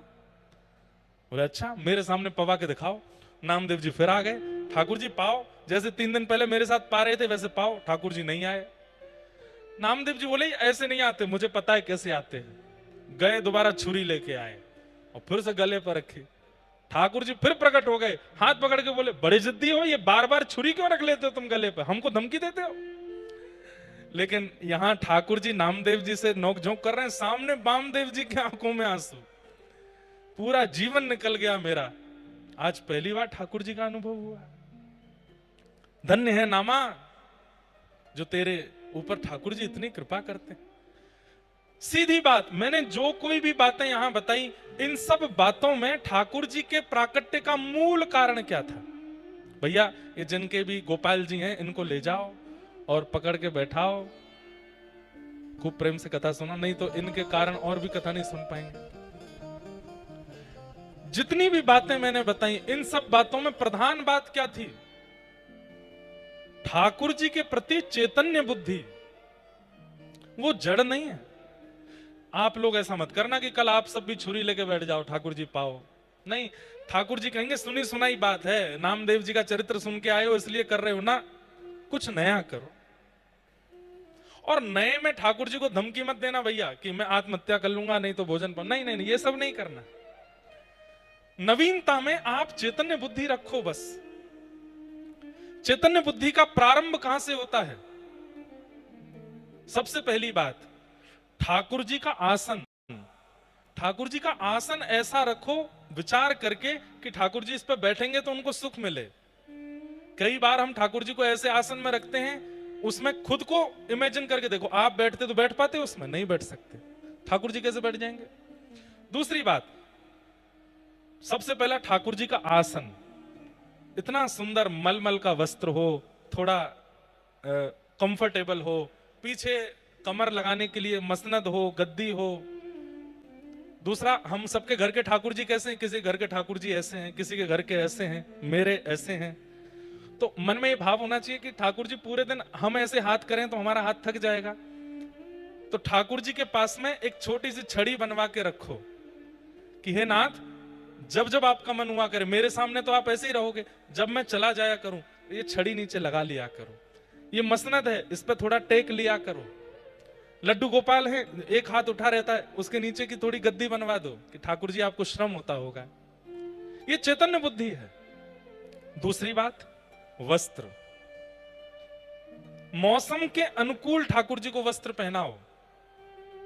बोले अच्छा मेरे सामने पवा के दिखाओ। नामदेव जी फिर आ गए, ठाकुर जी पाओ, जैसे 3 दिन पहले मेरे साथ पा रहे थे वैसे पाओ। ठाकुर जी नहीं आए। नामदेव जी बोले ऐसे नहीं आते, मुझे पता है कैसे आते हैं। गए दोबारा छुरी लेके आए और फिर से गले पर रखी। ठाकुर जी फिर प्रकट हो गए, हाथ पकड़ के बोले बड़े जिद्दी हो, ये बार बार छुरी क्यों रख लेते हो तुम गले पर, हमको धमकी देते हो। लेकिन यहां ठाकुर जी नामदेव जी से नोकझोंक कर रहे हैं, सामने वामदेव जी की आंखों में आंसू। पूरा जीवन निकल गया मेरा, आज पहली बार ठाकुर जी का अनुभव हुआ। धन्य है नामा जो तेरे ऊपर ठाकुर जी इतनी कृपा करते हैं। सीधी बात, मैंने जो कोई भी बातें यहां बताई, इन सब बातों में ठाकुर जी के प्राकट्य का मूल कारण क्या था? भैया ये जिनके भी गोपाल जी हैं इनको ले जाओ और पकड़ के बैठाओ, खूब प्रेम से कथा सुनो, नहीं तो इनके कारण और भी कथा नहीं सुन पाएंगे। जितनी भी बातें मैंने बताई, इन सब बातों में प्रधान बात क्या थी? ठाकुर जी के प्रति चैतन्य बुद्धि, वो जड़ नहीं है। आप लोग ऐसा मत करना कि कल आप सब भी छुरी लेके बैठ जाओ ठाकुर जी पाओ, नहीं। ठाकुर जी कहेंगे सुनी सुनाई बात है, नामदेव जी का चरित्र सुन के आए हो इसलिए कर रहे हो ना, कुछ नया करो। और नए में ठाकुर जी को धमकी मत देना भैया कि मैं आत्महत्या कर लूंगा नहीं तो भोजन पर, नहीं नहीं नहीं, ये सब नहीं करना। नवीनता में आप चैतन्य बुद्धि रखो बस। चैतन्य बुद्धि का प्रारंभ कहां से होता है? सबसे पहली बात, ठाकुर जी का आसन। ठाकुर जी का आसन ऐसा रखो विचार करके कि ठाकुर जी इस पर बैठेंगे तो उनको सुख मिले। कई बार हम ठाकुर जी को ऐसे आसन में रखते हैं, उसमें खुद को इमेजिन करके देखो, आप बैठते तो बैठ पाते, उसमें नहीं बैठ सकते। ठाकुर जी कैसे बैठ जाएंगे? दूसरी बात, सबसे पहला ठाकुर जी का आसन इतना सुंदर मलमल का वस्त्र हो, थोड़ा कंफर्टेबल हो, पीछे कमर लगाने के लिए मसनद हो, गद्दी हो। दूसरा, हम सबके घर के ठाकुर जी कैसे हैं? किसी घर के ठाकुर जी ऐसे हैं, किसी के घर के ऐसे हैं, मेरे ऐसे हैं। तो मन में ये भाव होना चाहिए कि ठाकुर जी पूरे दिन हम ऐसे हाथ करें तो हमारा हाथ थक जाएगा, तो ठाकुर जी के पास में एक छोटी सी छड़ी बनवा के रखो कि हे नाथ, जब जब आपका मन हुआ करे, मेरे सामने तो आप ऐसे ही रहोगे, जब मैं चला जाया करूं ये छड़ी नीचे लगा लिया करो। ये मसनद है, इस पर थोड़ा टेक लिया करो। लड्डू गोपाल है, एक हाथ उठा रहता है, उसके नीचे की थोड़ी गद्दी बनवा दो कि ठाकुर जी आपको श्रम होता होगा। ये चैतन्य बुद्धि है। दूसरी बात, वस्त्र। मौसम के अनुकूल ठाकुर जी को वस्त्र पहनाओ।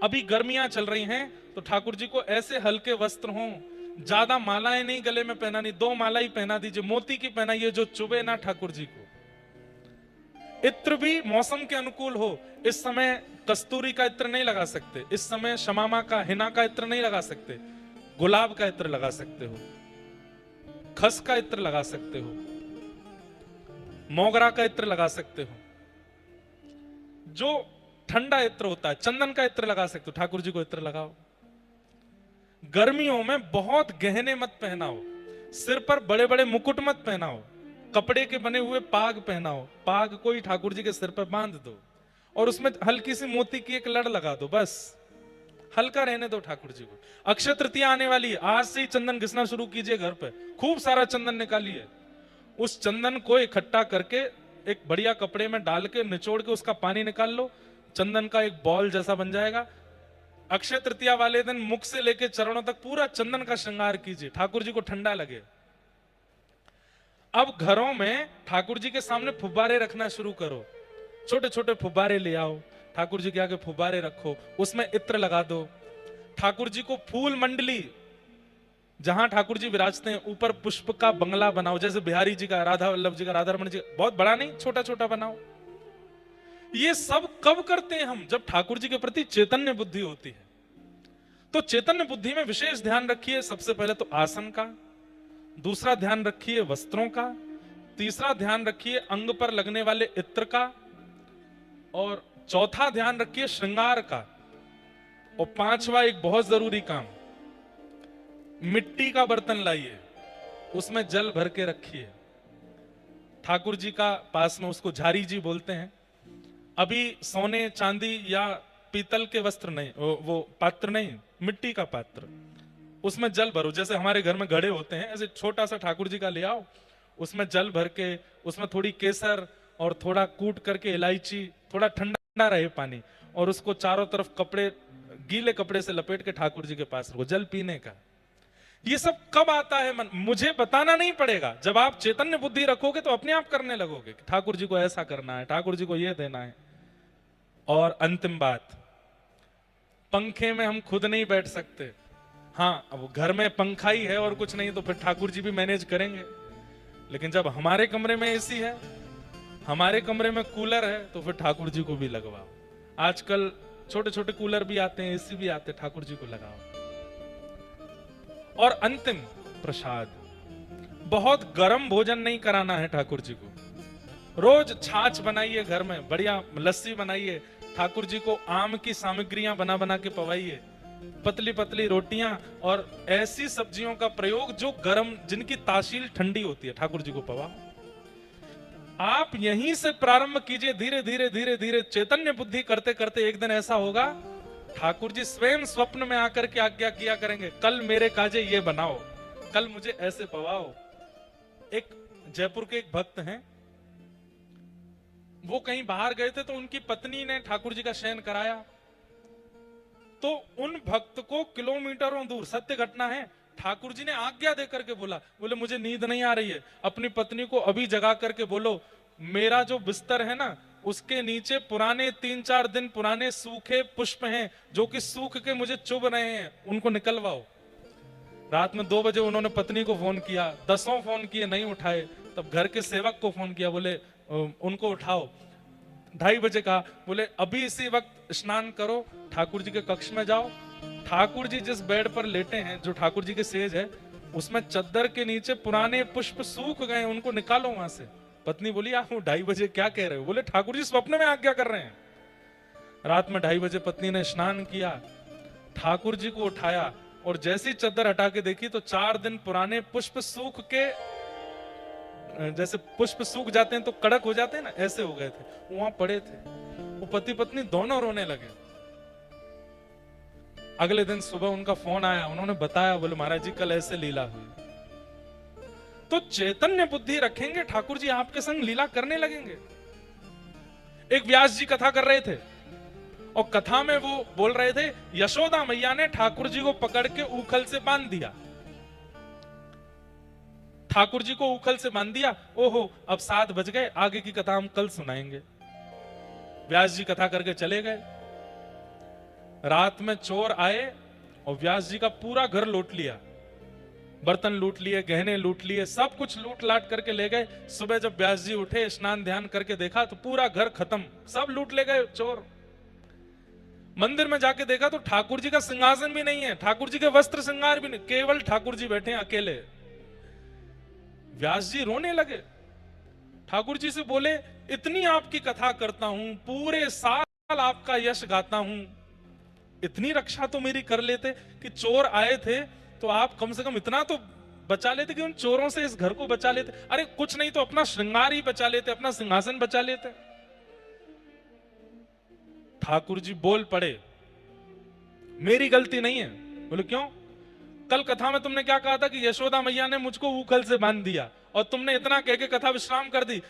अभी गर्मियां चल रही हैं तो ठाकुर जी को ऐसे हल्के वस्त्र हों, ज्यादा मालाएं नहीं गले में पहनानी, 2 माला ही पहना दीजिए, मोती की पहनाइए जो चुभे ना ठाकुर जी को। इत्र भी मौसम के अनुकूल हो। इस समय कस्तूरी का इत्र नहीं लगा सकते, इस समय शमामा का, हिना का इत्र नहीं लगा सकते, गुलाब का इत्र लगा सकते हो, खस का इत्र लगा सकते हो, मोगरा का इत्र लगा सकते हो, जो ठंडा इत्र होता है चंदन का इत्र लगा सकते हो, ठाकुर जी को इत्र लगाओ। गर्मियों में बहुत गहने मत पहनाओ, सिर पर बड़े बड़े मुकुट मत पहनाओ, कपड़े के बने हुए पाग पहनाओ, पाग कोई ठाकुर जी के सिर पर बांध दो और उसमें हल्की सी मोती की एक लड़ लगा दो, बस हल्का रहने दो ठाकुर जी को। अक्षय तृतीया आने वाली है, आज से ही चंदन घिसना शुरू कीजिए, घर पे खूब सारा चंदन निकालिए, उस चंदन को इकट्ठा करके एक बढ़िया कपड़े में डाल के निचोड़ के उसका पानी निकाल लो, चंदन का एक बॉल जैसा बन जाएगा। अक्षय तृतीया वाले दिन मुख से लेके चरणों तक पूरा चंदन का श्रृंगार कीजिए, ठाकुर जी को ठंडा लगे। अब घरों में ठाकुर जी के सामने फुब्बारे रखना शुरू करो, छोटे छोटे फुब्बारे ले आओ, ठाकुर जी के आगे फुब्बारे रखो, उसमें इत्र लगा दो। ठाकुर जी को फूल मंडली, जहां ठाकुर जी विराजते हैं ऊपर पुष्प का बंगला बनाओ, जैसे बिहारी जी का, राधा वल्लभ जी का, राधा रमन जी का, बहुत बड़ा नहीं, छोटा छोटा बनाओ। ये सब कब करते हैं हम? जब ठाकुर जी के प्रति चैतन्य बुद्धि होती है। तो चैतन्य बुद्धि में विशेष ध्यान रखिए, सबसे पहले तो आसन का, दूसरा ध्यान रखिए वस्त्रों का, तीसरा ध्यान रखिए अंग पर लगने वाले इत्र का, और चौथा ध्यान रखिए श्रृंगार का, और पांचवा एक बहुत जरूरी काम, मिट्टी का बर्तन लाइए, उसमें जल भर के रखिए। ठाकुर जी का पास में, उसको झारी जी बोलते हैं। अभी सोने चांदी या पीतल के वस्त्र नहीं, वो पात्र नहीं, मिट्टी का पात्र, उसमें जल भरो। जैसे हमारे घर में घड़े होते हैं, ऐसे छोटा सा ठाकुर जी का ले आओ, उसमें जल भर के, उसमें थोड़ी केसर और थोड़ा कूट करके इलायची, थोड़ा ठंडा रहे पानी, और उसको चारों तरफ कपड़े, गीले कपड़े से लपेट के ठाकुर जी के पास रखो, जल पीने का। ये सब कब आता है मन? मुझे बताना नहीं पड़ेगा। जब आप चैतन्य बुद्धि रखोगे तो अपने आप करने लगोगे कि ठाकुर जी को ऐसा करना है, ठाकुर जी को ये देना है। और अंतिम बात, पंखे में हम खुद नहीं बैठ सकते। हाँ, अब घर में पंखा ही है और कुछ नहीं तो फिर ठाकुर जी भी मैनेज करेंगे, लेकिन जब हमारे कमरे में एसी है, हमारे कमरे में कूलर है, तो फिर ठाकुर जी को भी लगवाओ। आजकल छोटे छोटे कूलर भी आते हैं, एसी भी आते हैं, ठाकुर जी को लगाओ। और अंतिम प्रसाद, बहुत गर्म भोजन नहीं कराना है ठाकुर जी को। रोज छाछ बनाइए, घर में बढ़िया लस्सी बनाइए, ठाकुर जी को आम की सामग्रियां बना बना के पवाइए, पतली पतली रोटियां और ऐसी सब्जियों का प्रयोग जो गर्म, जिनकी तासील ठंडी होती है, ठाकुर जी को पवाओ। आप यहीं से प्रारंभ कीजिए, धीरे धीरे धीरे धीरे चैतन्य बुद्धि करते करते एक दिन ऐसा होगा, ठाकुर जी स्वयं स्वप्न में आकर के आज्ञा किया करेंगे, कल मेरे काजे ये बनाओ, कल मुझे ऐसे पवाओ। एक जयपुर के एक भक्त हैं, वो कहीं बाहर गए थे तो उनकी पत्नी ने ठाकुर जी का शयन कराया, तो उन भक्त को किलोमीटरों दूर, सत्य घटना है, ठाकुर जी ने आज्ञा देकर के बोले मुझे नींद नहीं आ रही है, अपनी पत्नी को अभी जगा करके बोलो मेरा जो बिस्तर है ना, उसके नीचे पुराने 3-4 दिन पुराने सूखे पुष्प हैं जो कि सूख के मुझे चुभ रहे हैं, उनको निकलवाओ। रात में 2 बजे उन्होंने पत्नी को फोन किया, 10 फोन किए नहीं उठाए, तब घर के सेवक को फोन किया, बोले उनको उठाओ। 2:30 बजे कहा, बोले अभी इसी वक्त स्नान करो, ठाकुर जी के कक्ष में जाओ, ठाकुर जी जिस बेड पर लेटे हैं, जो ठाकुर जी के सेज है, उसमें चद्दर के नीचे पुराने पुष्प सूख गए, उनको निकालो वहां से। पत्नी बोली आप 2:30 बजे क्या कह रहे हो? बोले ठाकुर जी स्वप्न में आज्ञा कर रहे हैं। रात में 2:30 बजे पत्नी ने स्नान किया, ठाकुर जी को उठाया, और जैसी चद्दर हटा के देखी तो 4 दिन पुराने पुष्प सूख के, जैसे पुष्प सूख जाते हैं तो कड़क हो जाते हैं ना, ऐसे हो गए थे, वहां पड़े थे। वो पति पत्नी दोनों रोने लगे। अगले दिन सुबह उनका फोन आया, उन्होंने बताया, बोले महाराज जी कल ऐसे लीला हुई। तो चैतन्य बुद्धि रखेंगे, ठाकुर जी आपके संग लीला करने लगेंगे। एक व्यास जी कथा कर रहे थे, और कथा में वो बोल रहे थे, यशोदा मैया ने ठाकुर जी को पकड़ के उखल से बांध दिया, ठाकुर जी को उखल से बांध दिया। ओहो, अब 7 बज गए, आगे की कथा हम कल सुनाएंगे। व्यास जी कथा करके चले गए। रात में चोर आए और व्यास जी का पूरा घर लूट लिया, बर्तन लूट लिए, गहने लूट लिए, सब कुछ लूट लाट करके ले गए। सुबह जब व्यास जी उठे, स्नान ध्यान करके देखा तो पूरा घर खत्म, सब लूट ले गए चोर। मंदिर में जाके देखा तो ठाकुर जी का सिंहासन भी नहीं है, ठाकुर जी के वस्त्र श्रृंगार भी नहीं, केवल ठाकुर जी बैठे हैं अकेले। व्यास जी रोने लगे, ठाकुर जी से बोले, इतनी आपकी कथा करता हूं, पूरे साल आपका यश गाता हूं, इतनी रक्षा तो मेरी कर लेते कि चोर आए थे तो आप कम से कम इतना तो बचा लेते कि उन चोरों से इस घर को बचा लेते। अरे कुछ नहीं तो अपना श्रृंगार ही बचा लेते, अपना सिंहासन बचा लेते। ठाकुर जी बोल पड़े, मेरी गलती नहीं है। बोले क्यों? कल कथा में तुमने क्या कहा था कि यशोदा मैया ने मुझको ऊखल से बांध दिया, और तुमने इतना कह के कथा विश्राम कर दी।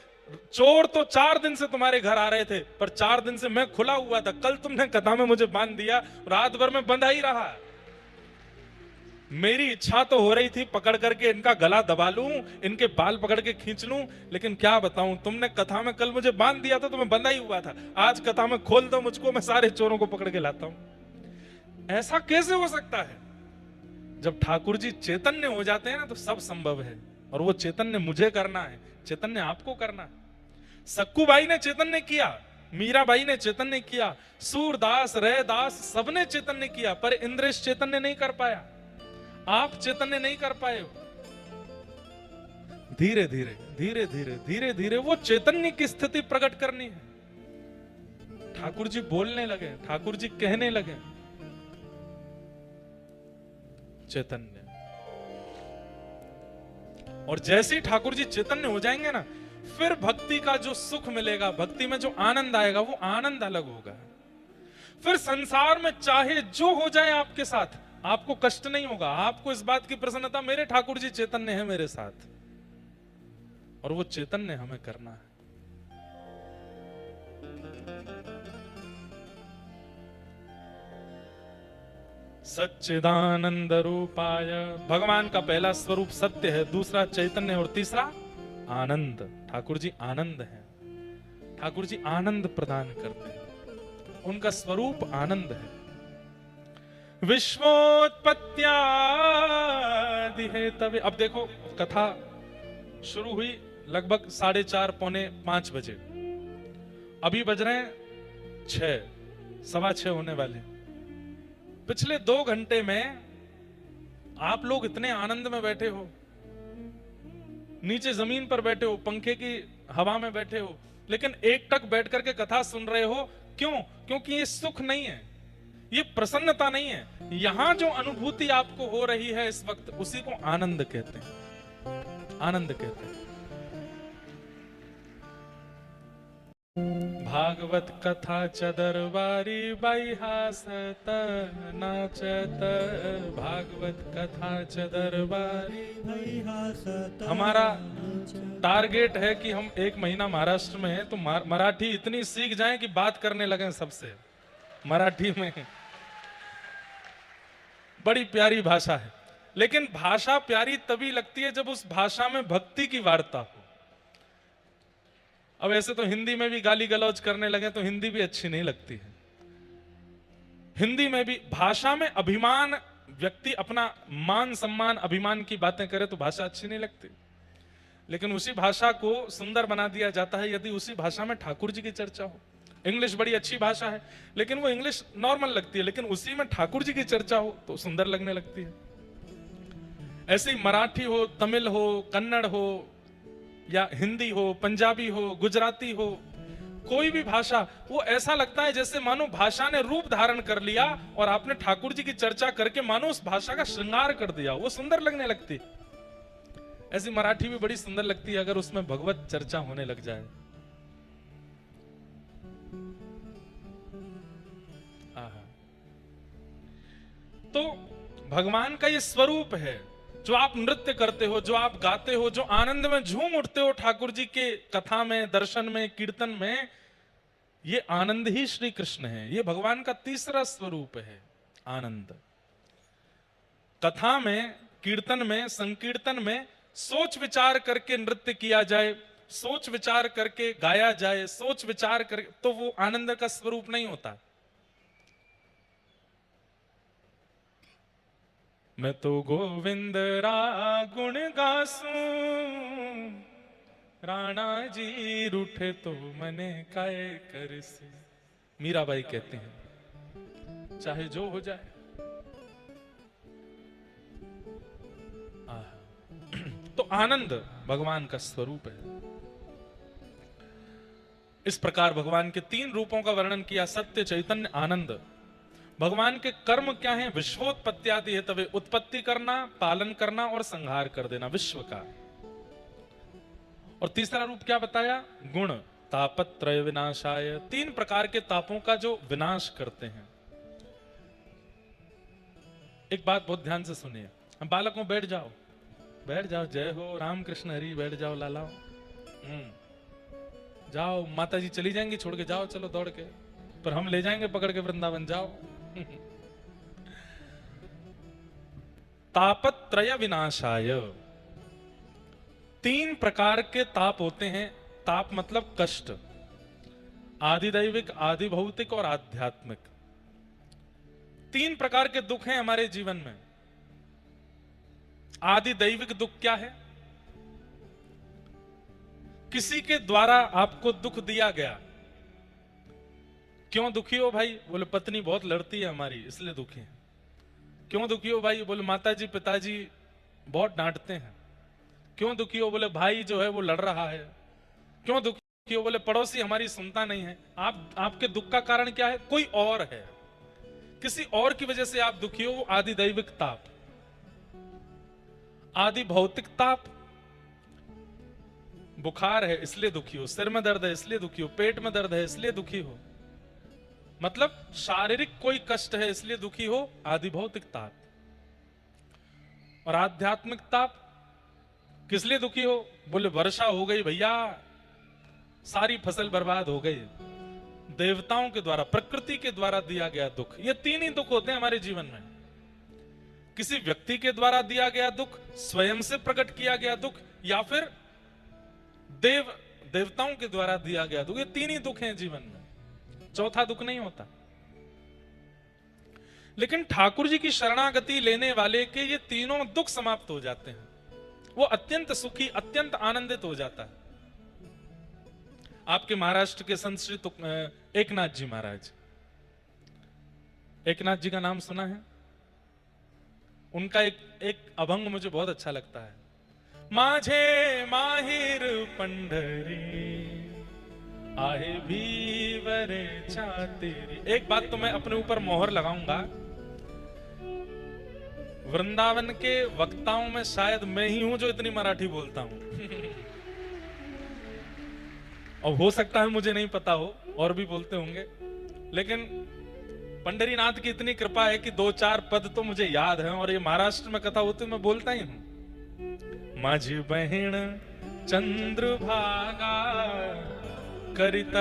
चोर तो 4 दिन से तुम्हारे घर आ रहे थे, पर 4 दिन से मैं खुला हुआ था। कल तुमने कथा में मुझे बांध दिया, रात भर में बंधा ही रहा। मेरी इच्छा तो हो रही थी पकड़ करके इनका गला दबा लूं, इनके बाल पकड़ के खींच लूं, लेकिन क्या बताऊं, तुमने कथा में कल मुझे बांध दिया था तो मैं बंधा ही हुआ था। आज कथा में खोल दो मुझको, मैं सारे चोरों को पकड़ के लाता हूं। ऐसा कैसे हो सकता है? जब ठाकुर जी चैतन्य हो जाते हैं ना तो सब संभव है, और वो चैतन्य मुझे करना है, चैतन्य आपको करना है। सक्कूबाई ने चैतन्य किया, मीराबाई ने चैतन्य किया, सूरदास, रैदास, सबने चैतन्य किया, पर इंद्रेश चैतन्य नहीं कर पाया। आप चैतन्य नहीं कर पाए हो। धीरे धीरे धीरे धीरे धीरे धीरे वो चैतन्य की स्थिति प्रकट करनी है। ठाकुर जी बोलने लगे, ठाकुर जी कहने लगे, चैतन्य। और जैसे ही ठाकुर जी चैतन्य हो जाएंगे ना, फिर भक्ति का जो सुख मिलेगा, भक्ति में जो आनंद आएगा, वो आनंद अलग होगा। फिर संसार में चाहे जो हो जाए आपके साथ, आपको कष्ट नहीं होगा। आपको इस बात की प्रसन्नता, मेरे ठाकुर जी चैतन्य है मेरे साथ, और वो चैतन्य हमें करना है। सच्चिदानंद रूपाय, भगवान का पहला स्वरूप सत्य है, दूसरा चैतन्य और तीसरा आनंद। ठाकुर जी आनंद है, ठाकुर जी आनंद प्रदान करते हैं, उनका स्वरूप आनंद है। विश्वोत्पत्त्यादि है तभी। अब देखो कथा शुरू हुई लगभग 4:30 पौने 5 बजे, अभी बज रहे हैं 6, 6:15 होने वाले। पिछले 2 घंटे में आप लोग इतने आनंद में बैठे हो, नीचे जमीन पर बैठे हो, पंखे की हवा में बैठे हो, लेकिन एकटक बैठ करके कथा सुन रहे हो। क्यों? क्योंकि ये सुख नहीं है, ये प्रसन्नता नहीं है। यहां जो अनुभूति आपको हो रही है इस वक्त, उसी को आनंद कहते हैं, आनंद कहते हैं। भागवत कथा च दरबारी बाई हासत नाचत, भागवत कथा च दरबारी बाई हासत। हमारा टारगेट है कि हम 1 महीना महाराष्ट्र में हैं तो मराठी इतनी सीख जाएं कि बात करने लगे सबसे मराठी में। बड़ी प्यारी भाषा है, लेकिन भाषा प्यारी तभी लगती है जब उस भाषा में भक्ति की वार्ता हो। अब ऐसे तो हिंदी में भी गाली गलौज करने लगे तो हिंदी भी अच्छी नहीं लगती है। हिंदी में भी भाषा में अभिमान, व्यक्ति अपना मान सम्मान अभिमान की बातें करे तो भाषा अच्छी नहीं लगती। लेकिन उसी भाषा को सुंदर बना दिया जाता है यदि उसी भाषा में ठाकुर जी की चर्चा हो। इंग्लिश बड़ी अच्छी भाषा है, लेकिन वो इंग्लिश नॉर्मल लगती है, लेकिन उसी में ठाकुर जी की चर्चा हो तो सुंदर लगने लगती है। ऐसे ही मराठी हो, तमिल हो, कन्नड़ हो, या हिंदी हो, पंजाबी हो, गुजराती हो, कोई भी भाषा, वो ऐसा लगता है जैसे मानो भाषा ने रूप धारण कर लिया और आपने ठाकुर जी की चर्चा करके मानो उस भाषा का श्रृंगार कर दिया, वो सुंदर लगने लगती। ऐसी मराठी भी बड़ी सुंदर लगती है अगर उसमें भगवत चर्चा होने लग जाए। तो भगवान का ये स्वरूप है, जो आप नृत्य करते हो, जो आप गाते हो, जो आनंद में झूम उठते हो ठाकुर जी के कथा में, दर्शन में, कीर्तन में, ये आनंद ही श्री कृष्ण है। ये भगवान का तीसरा स्वरूप है, आनंद। कथा में, कीर्तन में, संकीर्तन में सोच विचार करके नृत्य किया जाए, सोच विचार करके गाया जाए, सोच विचार करके, तो वो आनंद का स्वरूप नहीं होता। मैं तो गोविंद रा गुण गासूं, राणा जी रूठे तो मने काय करसे। मीराबाई कहते हैं चाहे जो हो जाए। तो आनंद भगवान का स्वरूप है। इस प्रकार भगवान के 3 रूपों का वर्णन किया, सत्य, चैतन्य, आनंद। भगवान के कर्म क्या हैं? विश्वोत्पत्त्यादि है, तवे उत्पत्ति करना, पालन करना और संहार कर देना विश्व का। और तीसरा रूप क्या बताया? गुण, तापत्रय विनाशाय, 3 प्रकार के तापों का जो विनाश करते हैं। एक बात बहुत ध्यान से सुनिए। हम बालकों, बैठ जाओ, बैठ जाओ, जय हो राम कृष्ण हरि, बैठ जाओ लालाओ। जाओ, माता जी चली जाएंगी छोड़ के, जाओ चलो दौड़ के, पर हम ले जाएंगे पकड़ के वृंदावन, जाओ। तापत्रय विनाशाय, 3 प्रकार के ताप होते हैं। ताप मतलब कष्ट, आदि दैविक, आदि भौतिक और आध्यात्मिक। 3 प्रकार के दुख हैं हमारे जीवन में। आदि दैविक दुख क्या है? किसी के द्वारा आपको दुख दिया गया। क्यों दुखी हो भाई? बोले पत्नी बहुत लड़ती है हमारी, इसलिए दुखी है। क्यों दुखी हो भाई? बोले माताजी पिताजी बहुत डांटते हैं। क्यों दुखी हो? बोले भाई जो है वो लड़ रहा है। क्यों दुखी हो? बोले पड़ोसी हमारी सुनता नहीं है। आपके दुख का कारण क्या है? कोई और है, किसी और की वजह से आप दुखी हो, वो आदि दैविक ताप। आदि भौतिक ताप, बुखार है इसलिए दुखी हो, सिर में दर्द है इसलिए दुखी हो, पेट में दर्द है इसलिए दुखी हो, मतलब शारीरिक कोई कष्ट है इसलिए दुखी हो, आदि भौतिक ताप। और आध्यात्मिक ताप किस लिए दुखी हो? बोले वर्षा हो गई भैया, सारी फसल बर्बाद हो गई। देवताओं के द्वारा, प्रकृति के द्वारा दिया गया दुख। ये 3 ही दुख होते हैं हमारे जीवन में। किसी व्यक्ति के द्वारा दिया गया दुख, स्वयं से प्रकट किया गया दुख, या फिर देवताओं के द्वारा दिया गया दुख। ये 3 ही दुख हैं जीवन में, चौथा दुख नहीं होता। लेकिन ठाकुर जी की शरणागति लेने वाले के ये तीनों दुख समाप्त हो जाते हैं। वो अत्यंत सुखी, अत्यंत आनंदित हो जाता है। आपके महाराष्ट्र के संत श्री एकनाथ जी महाराज, एकनाथ जी का नाम सुना है? उनका एक अभंग मुझे बहुत अच्छा लगता है। माझे माहिर पंढरी आहे भीवरे छातेरी। एक बात तो मैं अपने ऊपर मोहर लगाऊंगा, वृंदावन के वक्ताओं में शायद मैं ही हूं जो इतनी मराठी बोलता हूं। और हो सकता है मुझे नहीं पता हो, और भी बोलते होंगे, लेकिन पंढरीनाथ की इतनी कृपा है कि 2-4 पद तो मुझे याद है। और ये महाराष्ट्र में कथा होती मैं बोलता ही हूं। माझी बहिण चंद्रभागा करित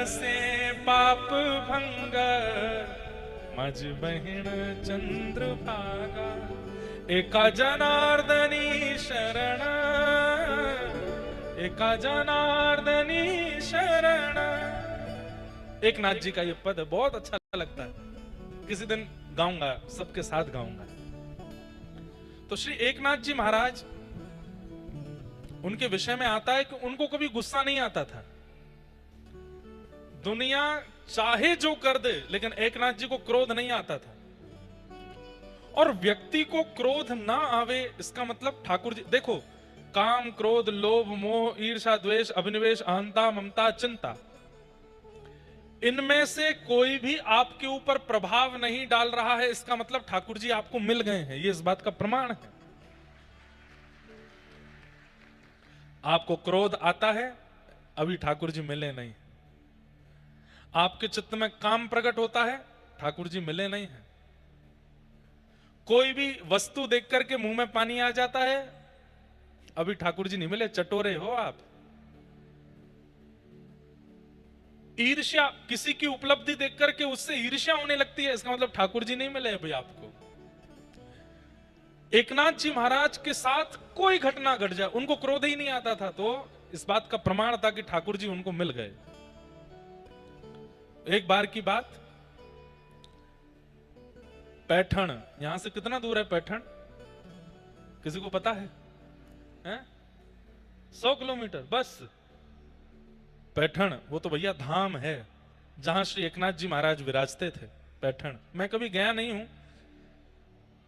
से पाप भंग, माझी बहिण चंद्रभागा एका जनार्दनी शरण, एका जनार्दनी शरण। एक नाथ जी का ये पद बहुत अच्छा लगता है, किसी दिन गाऊंगा, सबके साथ गाऊंगा। तो श्री एकनाथ जी महाराज, उनके विषय में आता है कि उनको कभी गुस्सा नहीं आता था। दुनिया चाहे जो कर दे, लेकिन एकनाथ जी को क्रोध नहीं आता था। और व्यक्ति को क्रोध ना आवे, इसका मतलब ठाकुर जी देखो, काम, क्रोध, लोभ, मोह, ईर्ष्या, द्वेष, अभिनिवेश, अहंता, ममता, चिंता, इनमें से कोई भी आपके ऊपर प्रभाव नहीं डाल रहा है। इसका मतलब ठाकुर जी आपको मिल गए हैं, ये इस बात का प्रमाण है। आपको क्रोध आता है, अभी ठाकुर जी मिले नहीं। आपके चित्त में काम प्रकट होता है, ठाकुर जी मिले नहीं है। कोई भी वस्तु देख करके मुंह में पानी आ जाता है, अभी ठाकुर जी नहीं मिले, चटोरे हो आप। ईर्ष्या, किसी की उपलब्धि देख करके उससे ईर्ष्या होने लगती है, इसका मतलब ठाकुर जी नहीं मिले अभी आपको। एकनाथ जी महाराज के साथ कोई घटना घट जाए, उनको क्रोध ही नहीं आता था, तो इस बात का प्रमाण था कि ठाकुर जी उनको मिल गए। एक बार की बात, पैठण, यहां से कितना दूर है पैठण? किसी को पता है? 100 किलोमीटर बस। पैठण वो तो भैया धाम है, जहां श्री एकनाथ जी महाराज विराजते थे। पैठण। मैं कभी गया नहीं हूं,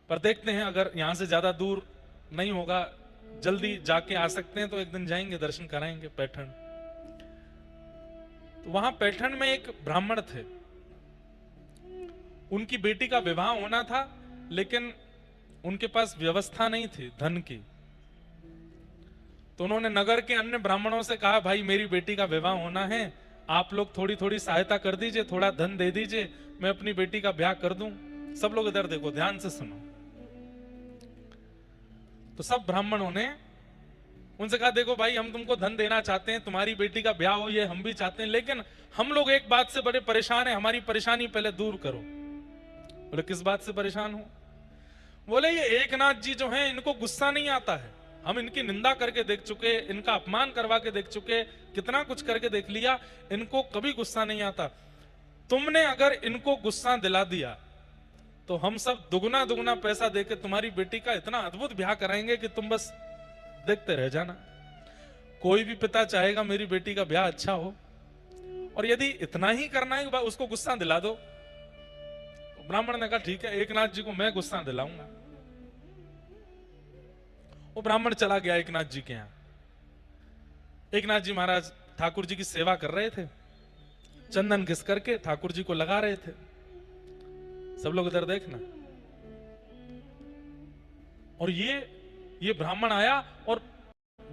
पर देखते हैं अगर यहां से ज्यादा दूर नहीं होगा, जल्दी जाके आ सकते हैं तो एक दिन जाएंगे, दर्शन कराएंगे पैठण। तो वहां पैठण में एक ब्राह्मण थे, उनकी बेटी का विवाह होना था, लेकिन उनके पास व्यवस्था नहीं थी धन की। तो उन्होंने नगर के अन्य ब्राह्मणों से कहा, भाई मेरी बेटी का विवाह होना है, आप लोग थोड़ी थोड़ी सहायता कर दीजिए, थोड़ा धन दे दीजिए, मैं अपनी बेटी का ब्याह कर दूं। सब लोग इधर देखो, ध्यान से सुनो। तो सब ब्राह्मणों ने उनसे कहा, देखो भाई हम तुमको धन देना चाहते हैं, तुम्हारी बेटी का ब्याह हो ये हम भी चाहते हैं, लेकिन हम लोग एक बात से बड़े परेशान हैं, हमारी परेशानी पहले दूर करो। बोले किस बात से परेशान हो? बोले ये एकनाथ जी जो हैं इनको गुस्सा नहीं आता है, हम इनकी निंदा करके देख चुके, इनका अपमान करवा के देख चुके, कितना कुछ करके देख लिया, इनको कभी गुस्सा नहीं आता। तुमने अगर इनको गुस्सा दिला दिया तो हम सब दुगना दुगना पैसा देके तुम्हारी बेटी का इतना अद्भुत ब्याह कराएंगे कि तुम बस देखते रह जाना। कोई भी पिता चाहेगा मेरी बेटी का ब्याह अच्छा हो, और यदि इतना ही करना है उसको गुस्सा दिला दो। तो ब्राह्मण ने कहा ठीक है, एकनाथ जी को मैं गुस्सा दिलाऊंगा। वो ब्राह्मण चला गया एकनाथ जी के यहां। एकनाथ जी महाराज ठाकुर जी की सेवा कर रहे थे, चंदन घिस करके ठाकुर जी को लगा रहे थे। सब लोग इधर देखना। और ये ब्राह्मण आया और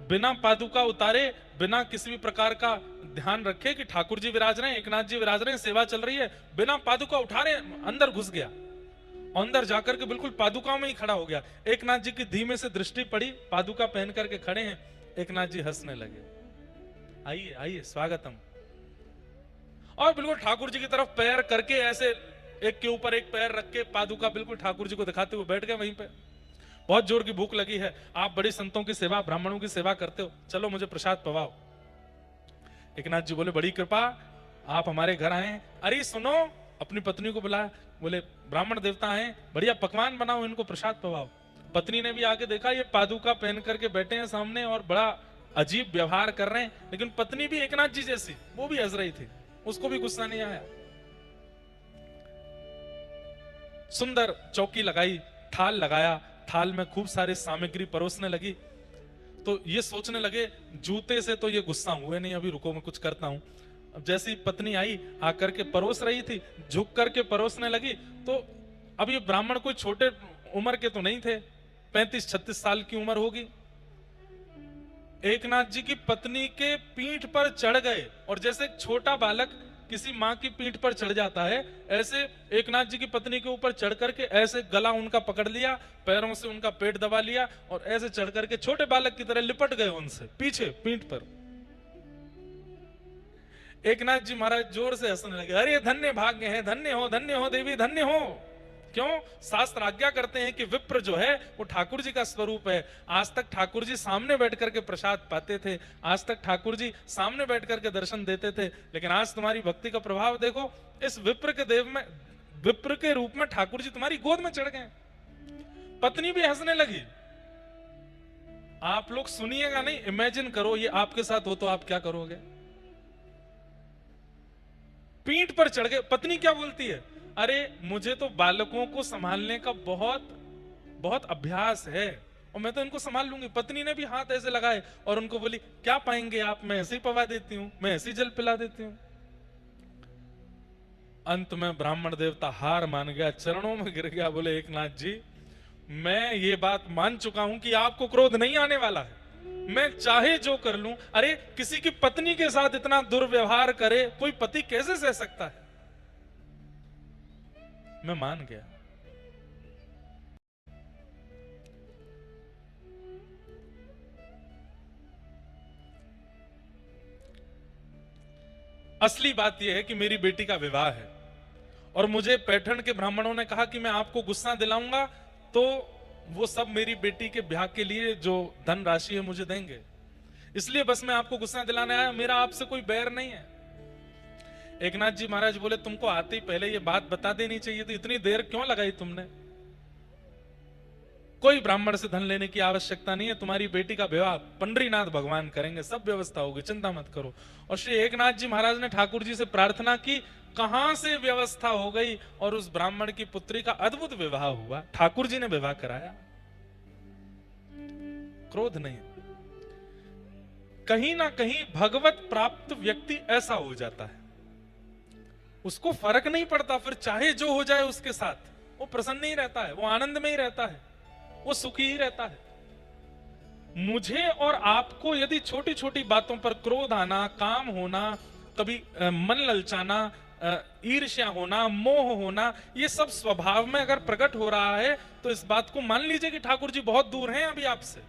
बिना पादुका उतारे, बिना किसी भी प्रकार का ध्यान रखे कि ठाकुर जी विराज रहे हैं, एकनाथ जी विराज रहे हैं, सेवा चल रही है, बिना पादुका उठारे अंदर घुस गया। अंदर जाकर के बिल्कुल पादुका में ही खड़ा हो गया। एकनाथ जी की धीमे से दृष्टि पड़ी, पादुका पहन करके खड़े हैं। एकनाथ जी हंसने लगे, आइए आइए स्वागतम। और बिल्कुल ठाकुर जी की तरफ पैर करके ऐसे एक के ऊपर एक पैर रख के पादुका बिल्कुल ठाकुर जी को दिखाते हुए बैठ गए वहीं पे। बहुत जोर की भूख लगी है, आप बड़ी संतों की सेवा, ब्राह्मणों की सेवा करते हो, चलो मुझे प्रसाद पवाओ। एकनाथ जी बोले बड़ी कृपा, आप हमारे घर आए। अरे सुनो, अपनी पत्नी को बुलाया, बोले ब्राह्मण देवता हैं, बढ़िया पकवान बनाओ, इनको प्रसाद पवाओ। पत्नी ने भी आके देखा ये पादुका पहन करके बैठे हैं सामने और बड़ा अजीब व्यवहार कर रहे हैं, लेकिन पत्नी भी एकनाथ जी जैसी, वो भी हंस रही थी, उसको भी गुस्सा नहीं आया। सुंदर चौकी लगाई, थाल लगाया, थाल में खूब सारी सामग्री परोसने लगी। तो ये सोचने लगे जूते से तो ये गुस्सा हुए नहीं, अभी रुको मैं कुछ करता हूं। अब जैसी पत्नी आई आकर के परोस रही थी, झुक करके परोसने लगी, तो अब ये ब्राह्मण कोई छोटे उम्र के तो नहीं थे, 35-36 साल की उम्र होगी। एकनाथ जी की पत्नी के पीठ पर चढ़ गए, और जैसे एक छोटा बालक किसी माँ की पीठ पर चढ़ जाता है, ऐसे एकनाथ जी की पत्नी के ऊपर चढ़ करके ऐसे गला उनका पकड़ लिया, पैरों से उनका पेट दबा लिया, और ऐसे चढ़ करके छोटे बालक की तरह लिपट गए उनसे पीछे पीठ पर। एकनाथ जी महाराज जोर से हंसने लगे, अरे धन्य भाग्य है, धन्य हो देवी, धन्य हो। क्यों? शास्त्र आज्ञा करते हैं कि विप्र जो है वो ठाकुर जी का स्वरूप है। आज तक ठाकुर जी सामने बैठ करके प्रसाद पाते थे, आज तक ठाकुर जी सामने बैठ करके दर्शन देते थे, लेकिन आज तुम्हारी भक्ति का प्रभाव देखो, इस विप्र के देव में, विप्र के रूप में ठाकुर जी तुम्हारी गोद में चढ़ गए। पत्नी भी हंसने लगी। आप लोग सुनिएगा नहीं, इमेजिन करो ये आपके साथ हो तो आप क्या करोगे। पीठ पर चढ़ गए। पत्नी क्या बोलती है, अरे मुझे तो बालकों को संभालने का बहुत बहुत अभ्यास है और मैं तो इनको संभाल लूंगी। पत्नी ने भी हाथ ऐसे लगाए और उनको बोली, क्या पाएंगे आप, मैं ऐसे ही पवा देती हूं, मैं ऐसे ही जल पिला देती हूं। अंत में ब्राह्मण देवता हार मान गया, चरणों में गिर गया, बोले एकनाथ जी मैं ये बात मान चुका हूं कि आपको क्रोध नहीं आने वाला है, मैं चाहे जो कर लूं। अरे किसी की पत्नी के साथ इतना दुर्व्यवहार करे कोई पति कैसे सह सकता है। मैं मान गया। असली बात यह है कि मेरी बेटी का विवाह है और मुझे पैठण के ब्राह्मणों ने कहा कि मैं आपको गुस्सा दिलाऊंगा तो वो सब मेरी बेटी के ब्याह के लिए जो धन राशि है मुझे देंगे, इसलिए बस मैं आपको गुस्सा दिलाने आया, मेरा आपसे कोई बैर नहीं है। एकनाथ जी महाराज बोले, तुमको आते ही पहले ये बात बता देनी चाहिए, तो इतनी देर क्यों लगाई तुमने। कोई ब्राह्मण से धन लेने की आवश्यकता नहीं है, तुम्हारी बेटी का विवाह पंडरीनाथ भगवान करेंगे, सब व्यवस्था होगी, चिंता मत करो। और श्री एकनाथ जी महाराज ने ठाकुर जी से प्रार्थना की, कहां से व्यवस्था हो गई और उस ब्राह्मण की पुत्री का अद्भुत विवाह हुआ, ठाकुर जी ने विवाह कराया। क्रोध नहीं। कहीं ना कहीं भगवत प्राप्त व्यक्ति ऐसा हो जाता है, उसको फर्क नहीं पड़ता, फिर चाहे जो हो जाए उसके साथ वो प्रसन्न ही रहता है, वो आनंद में ही रहता है, वो सुखी ही रहता है। मुझे और आपको यदि छोटी छोटी बातों पर क्रोध आना, काम होना, कभी मन ललचाना, ईर्ष्या होना, मोह होना, ये सब स्वभाव में अगर प्रकट हो रहा है तो इस बात को मान लीजिए कि ठाकुर जी बहुत दूर हैं अभी आपसे।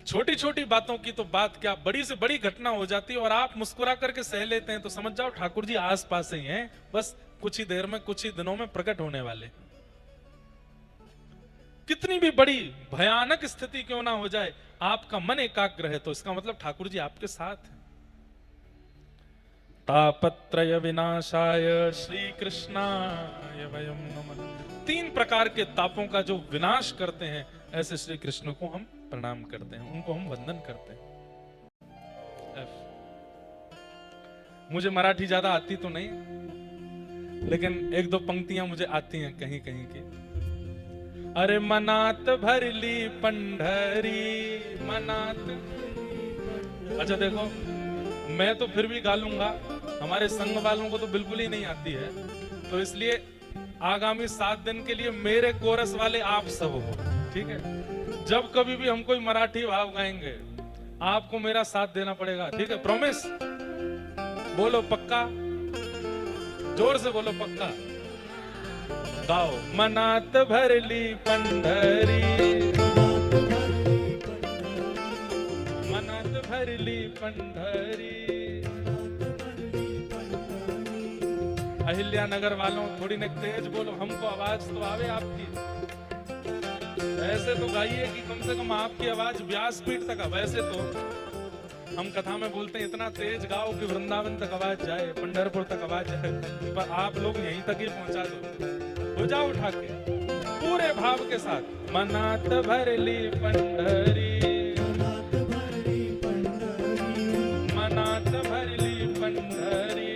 छोटी छोटी बातों की तो बात क्या, बड़ी से बड़ी घटना हो जाती है और आप मुस्कुरा करके सह लेते हैं, तो समझ जाओ ठाकुर जी आस पास ही हैं, बस कुछ ही देर में, कुछ ही दिनों में प्रकट होने वाले। कितनी भी बड़ी भयानक स्थिति क्यों ना हो जाए, आपका मन एकाग्र है तो इसका मतलब ठाकुर जी आपके साथ हैं। तापत्रय विनाशाय श्री कृष्णाय वयं नमः। 3 प्रकार के तापों का जो विनाश करते हैं, ऐसे श्री कृष्ण को हम प्रणाम करते हैं, उनको हम वंदन करते हैं। मुझे मराठी ज्यादा आती तो नहीं, लेकिन 1-2 पंक्तियां मुझे आती हैं कहीं कहीं की। अरे मनात भरली पंढरी मनात। अच्छा देखो, मैं तो फिर भी गा लूंगा, हमारे संघ वालों को तो बिल्कुल ही नहीं आती है, तो इसलिए आगामी 7 दिन के लिए मेरे कोरस वाले आप सब हो, ठीक है। जब कभी भी हम कोई मराठी भाव गाएंगे आपको मेरा साथ देना पड़ेगा, ठीक है, प्रॉमिस। बोलो पक्का, जोर से बोलो पक्का। गाओ। मनात भरली पंढरी, मनात भरली पंढरी। अहिल्या नगर वालों थोड़ी न तेज बोलो, हमको आवाज तो आवे आपकी। ऐसे तो गाइए कि कम से कम आपकी आवाज व्यासपीठ तक है। वैसे तो हम कथा में बोलते हैं इतना तेज गाओ कि वृंदावन तक आवाज जाए, पंढरपुर तक आवाज जाए, पर आप लोग यहीं तक ही पहुंचा दो। हो जाओ उठा के पूरे भाव के साथ। मनात भरली पंढरी, मनात भरली पंढरी,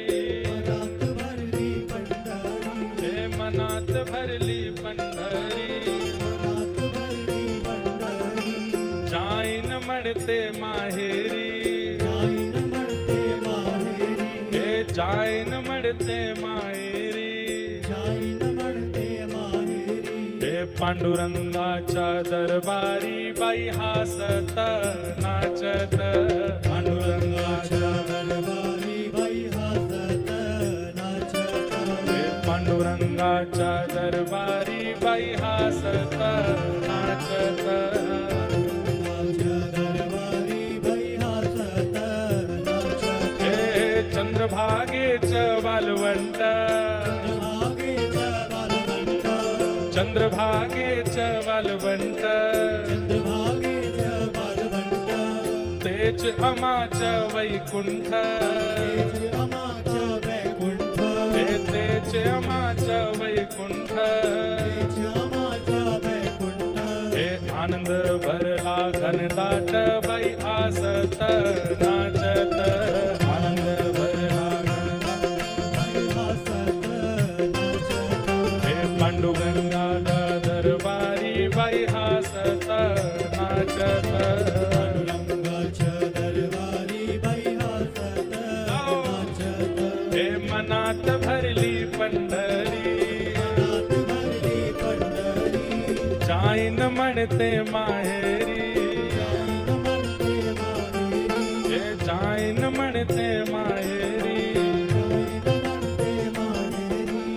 मनात भरली पंढरी। जाइन मरते माहेरी, जाइन मरते माहेरी, पांडुरंगाच्या दरबारी बाई हासत नाचत, पांडुरंगाच्या दरबारी बाई हसत नाचत, पांडुरंगाच्या दरबारी बाई हसत नाचत, चंद्रभागेच वालवंट, चंद्रभागेच वालवंट, तेच अमाच वैकुंठ, तेच अमाच वैकुंठ, हे आनंद भरला घनदाट बाई आसत नाचत, आनंद भरला पांडुरंगा दरबारी बाई हासत नाचत, पांडुरंगाच्या दरबारी बाई हासत नाचत, हे मनात भरली पंढरी, मनात भरली पंढरी, जाईन म्हणते माहेरी, हे जाईन म्हणते माहेरी,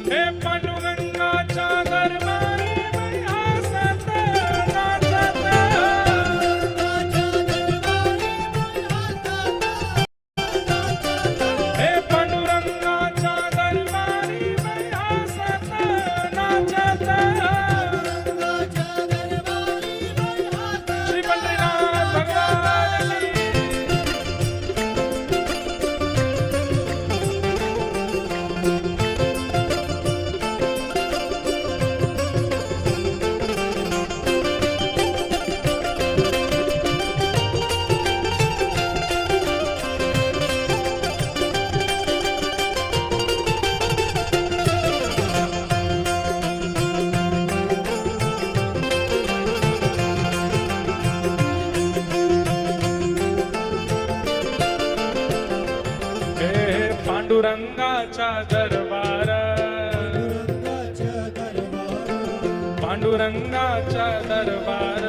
हे पांडुरंगाच्या दरबारी बाई हसत नाचत, हे पांडुरंगाच्या दरबारी बाई हसत नाचत, श्री पंढरीनाथ भगवान की। पांडुरंगाचा दरबार, पांडुरंगाचा दरबार,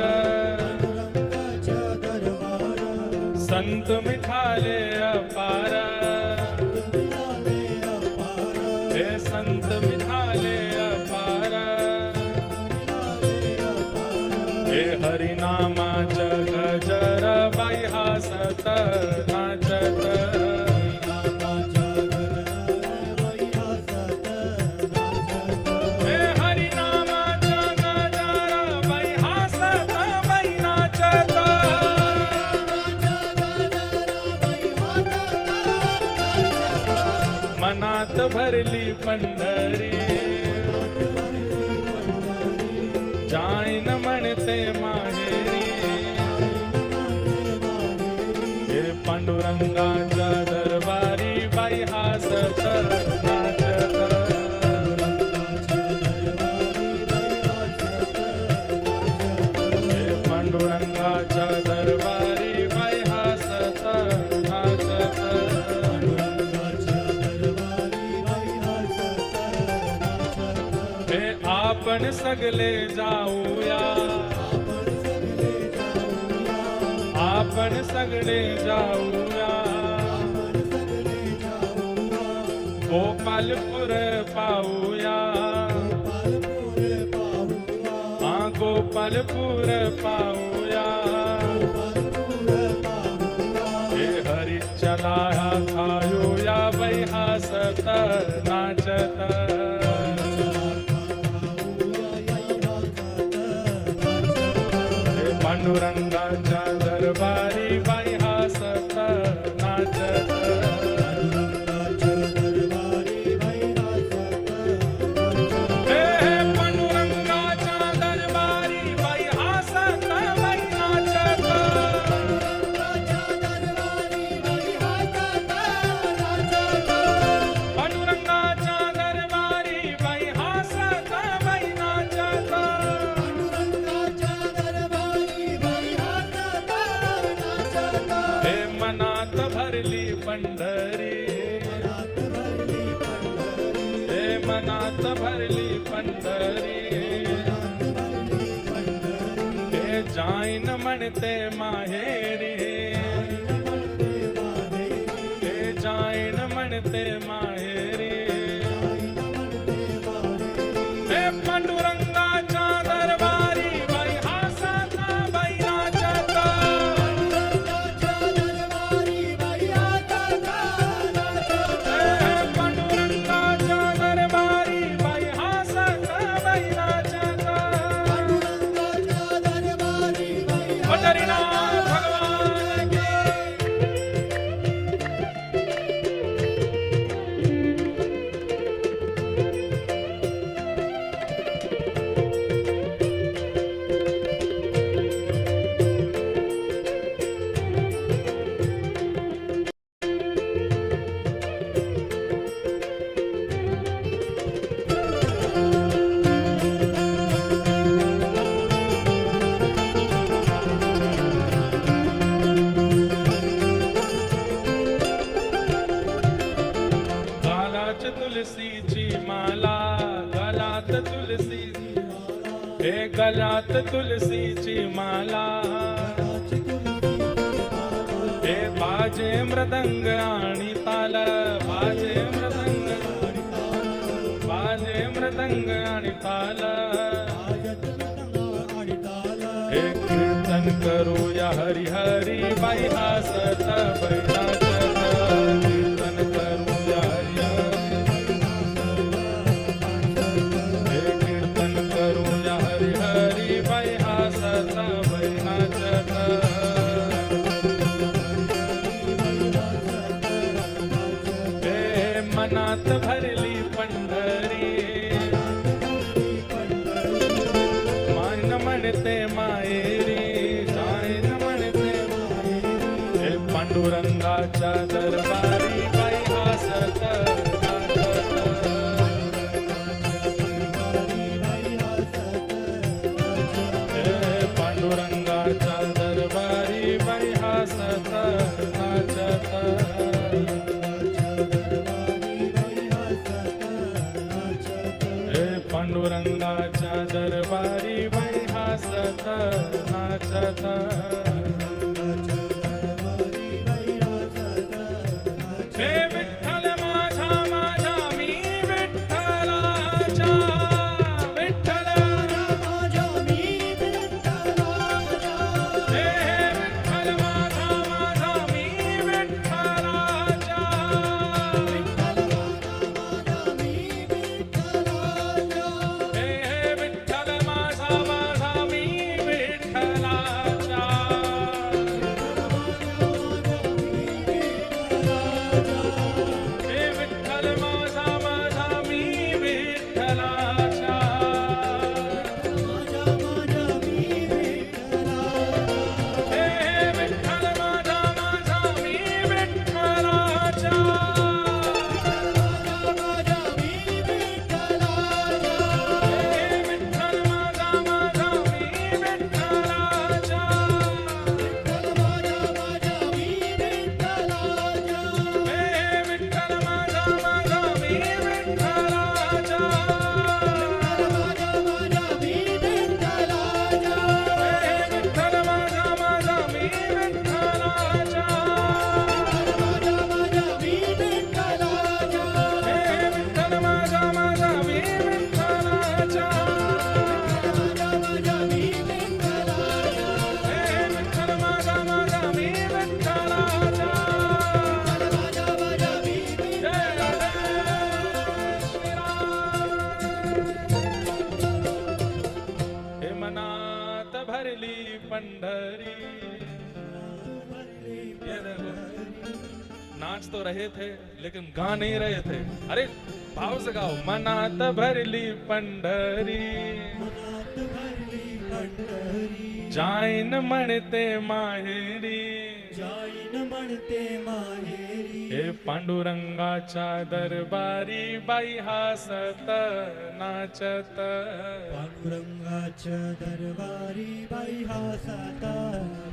संत मिठाले अपार, हे संत मिठाले अपार, हे हरिनामाचा गजर बाई हासत नाचत, हे हरिनामाचा गजर बाई हासत बाई नाचत, मनात भरली पंढरी, जाईन म्हणते माहेरी, हे पांडुरंगाच्या दरबारी बाई हासत नाचत, हे पांडुरंगाच्या दरबारी बाई हासत नाचत, हे आपण सगळे जाऊया, आपण सगळे जाऊया, गोपालपूर पाहूया, हा गोपालपूर पाहूया, हे हरीच्या लाह्या खाऊया बाई हासत नाचत, पांडुरंगाच्या दरबारी बाई हासत नाचत, हे पांडुरंगाच्या दरबारी बाई हासत बाई नाचत, पांडुरंगाच्या दरबारी बाई हासत बाई नाचत, हे मनात भरली पंढरी, हे मनात भरली पंढरी, हे जाईन म्हणते माहेरी, हे जाईन म्हणते माहेरी, हे पांडुरंगाच्या दरबारी बाई हासत बाई नाचत, पांडुरंगाच्या दरबारी बाई हासत बाई नाचत, पंढरीनाथ भगवान की गलात तुलसीची माला, गलात तुलसीची, हे गलात तुलसीची माला, हे बाजे मृदंग आणि ताल, बाजे मृदंग, बाजे मृदंग आणि ताल, हे कीर्तन करूया हरी हरी बाई हासत बाई नाचत, कीर्तन करूया हरी हरी, हे कीर्तन करूया हरी हरी बाई हासत बाई नाचत, हे मनात भरली पंढरी, मान म्हणते माहेरी, जाईन म्हणते माहेरी, हे पांडुरंगाच्या दरबारी बाई हासत नाचत, हे पांडुरंगाच्या दरबारी बाई हासत नाचत, नाचत हे विठ्ठल माझा माझा मी विठ्ठलाचा विठ्ठल हे विठ्ठल माझा माझा मी विठ्ठलाचा हे विठ्ठल माझा माझा मी विठ्ठलाचा हे विठ्ठल माझा माझा मी विठ्ठलाचा हे विठ्ठल माझा माझा मी विठ्ठलाचा हे विठ्ठल माझा माझा मी विठ्ठलाचा हे विठ्ठल माझा माझा मी विठ्ठलाचा हे विठ्ठल माझा माझा मी विठ्ठलाचा हे विठ्ठल माझा माझा मी विठ्ठलाचा हे विठ्ठल माझा माझा मी विठ्ठलाचा जय हे मनात भरली पंढरी ये देखो, नाच तो रहे थे लेकिन गा नहीं रहे थे। अरे भाव से गाओ, मनात भरली पंढरी जाईन म्हणते माहेरी हे पांडुरंगाच्या दरबारी बाई हासत नाचत पांडुरंगाच्या दरबारी बाई हासत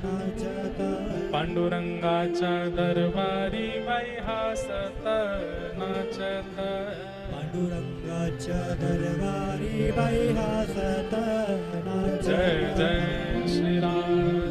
नाचत पांडुरंगाच्या दरबारी बाई हासत नाचत पांडुरंगाच्या दरबारी बाई हासत नाचत जय जय श्रीराम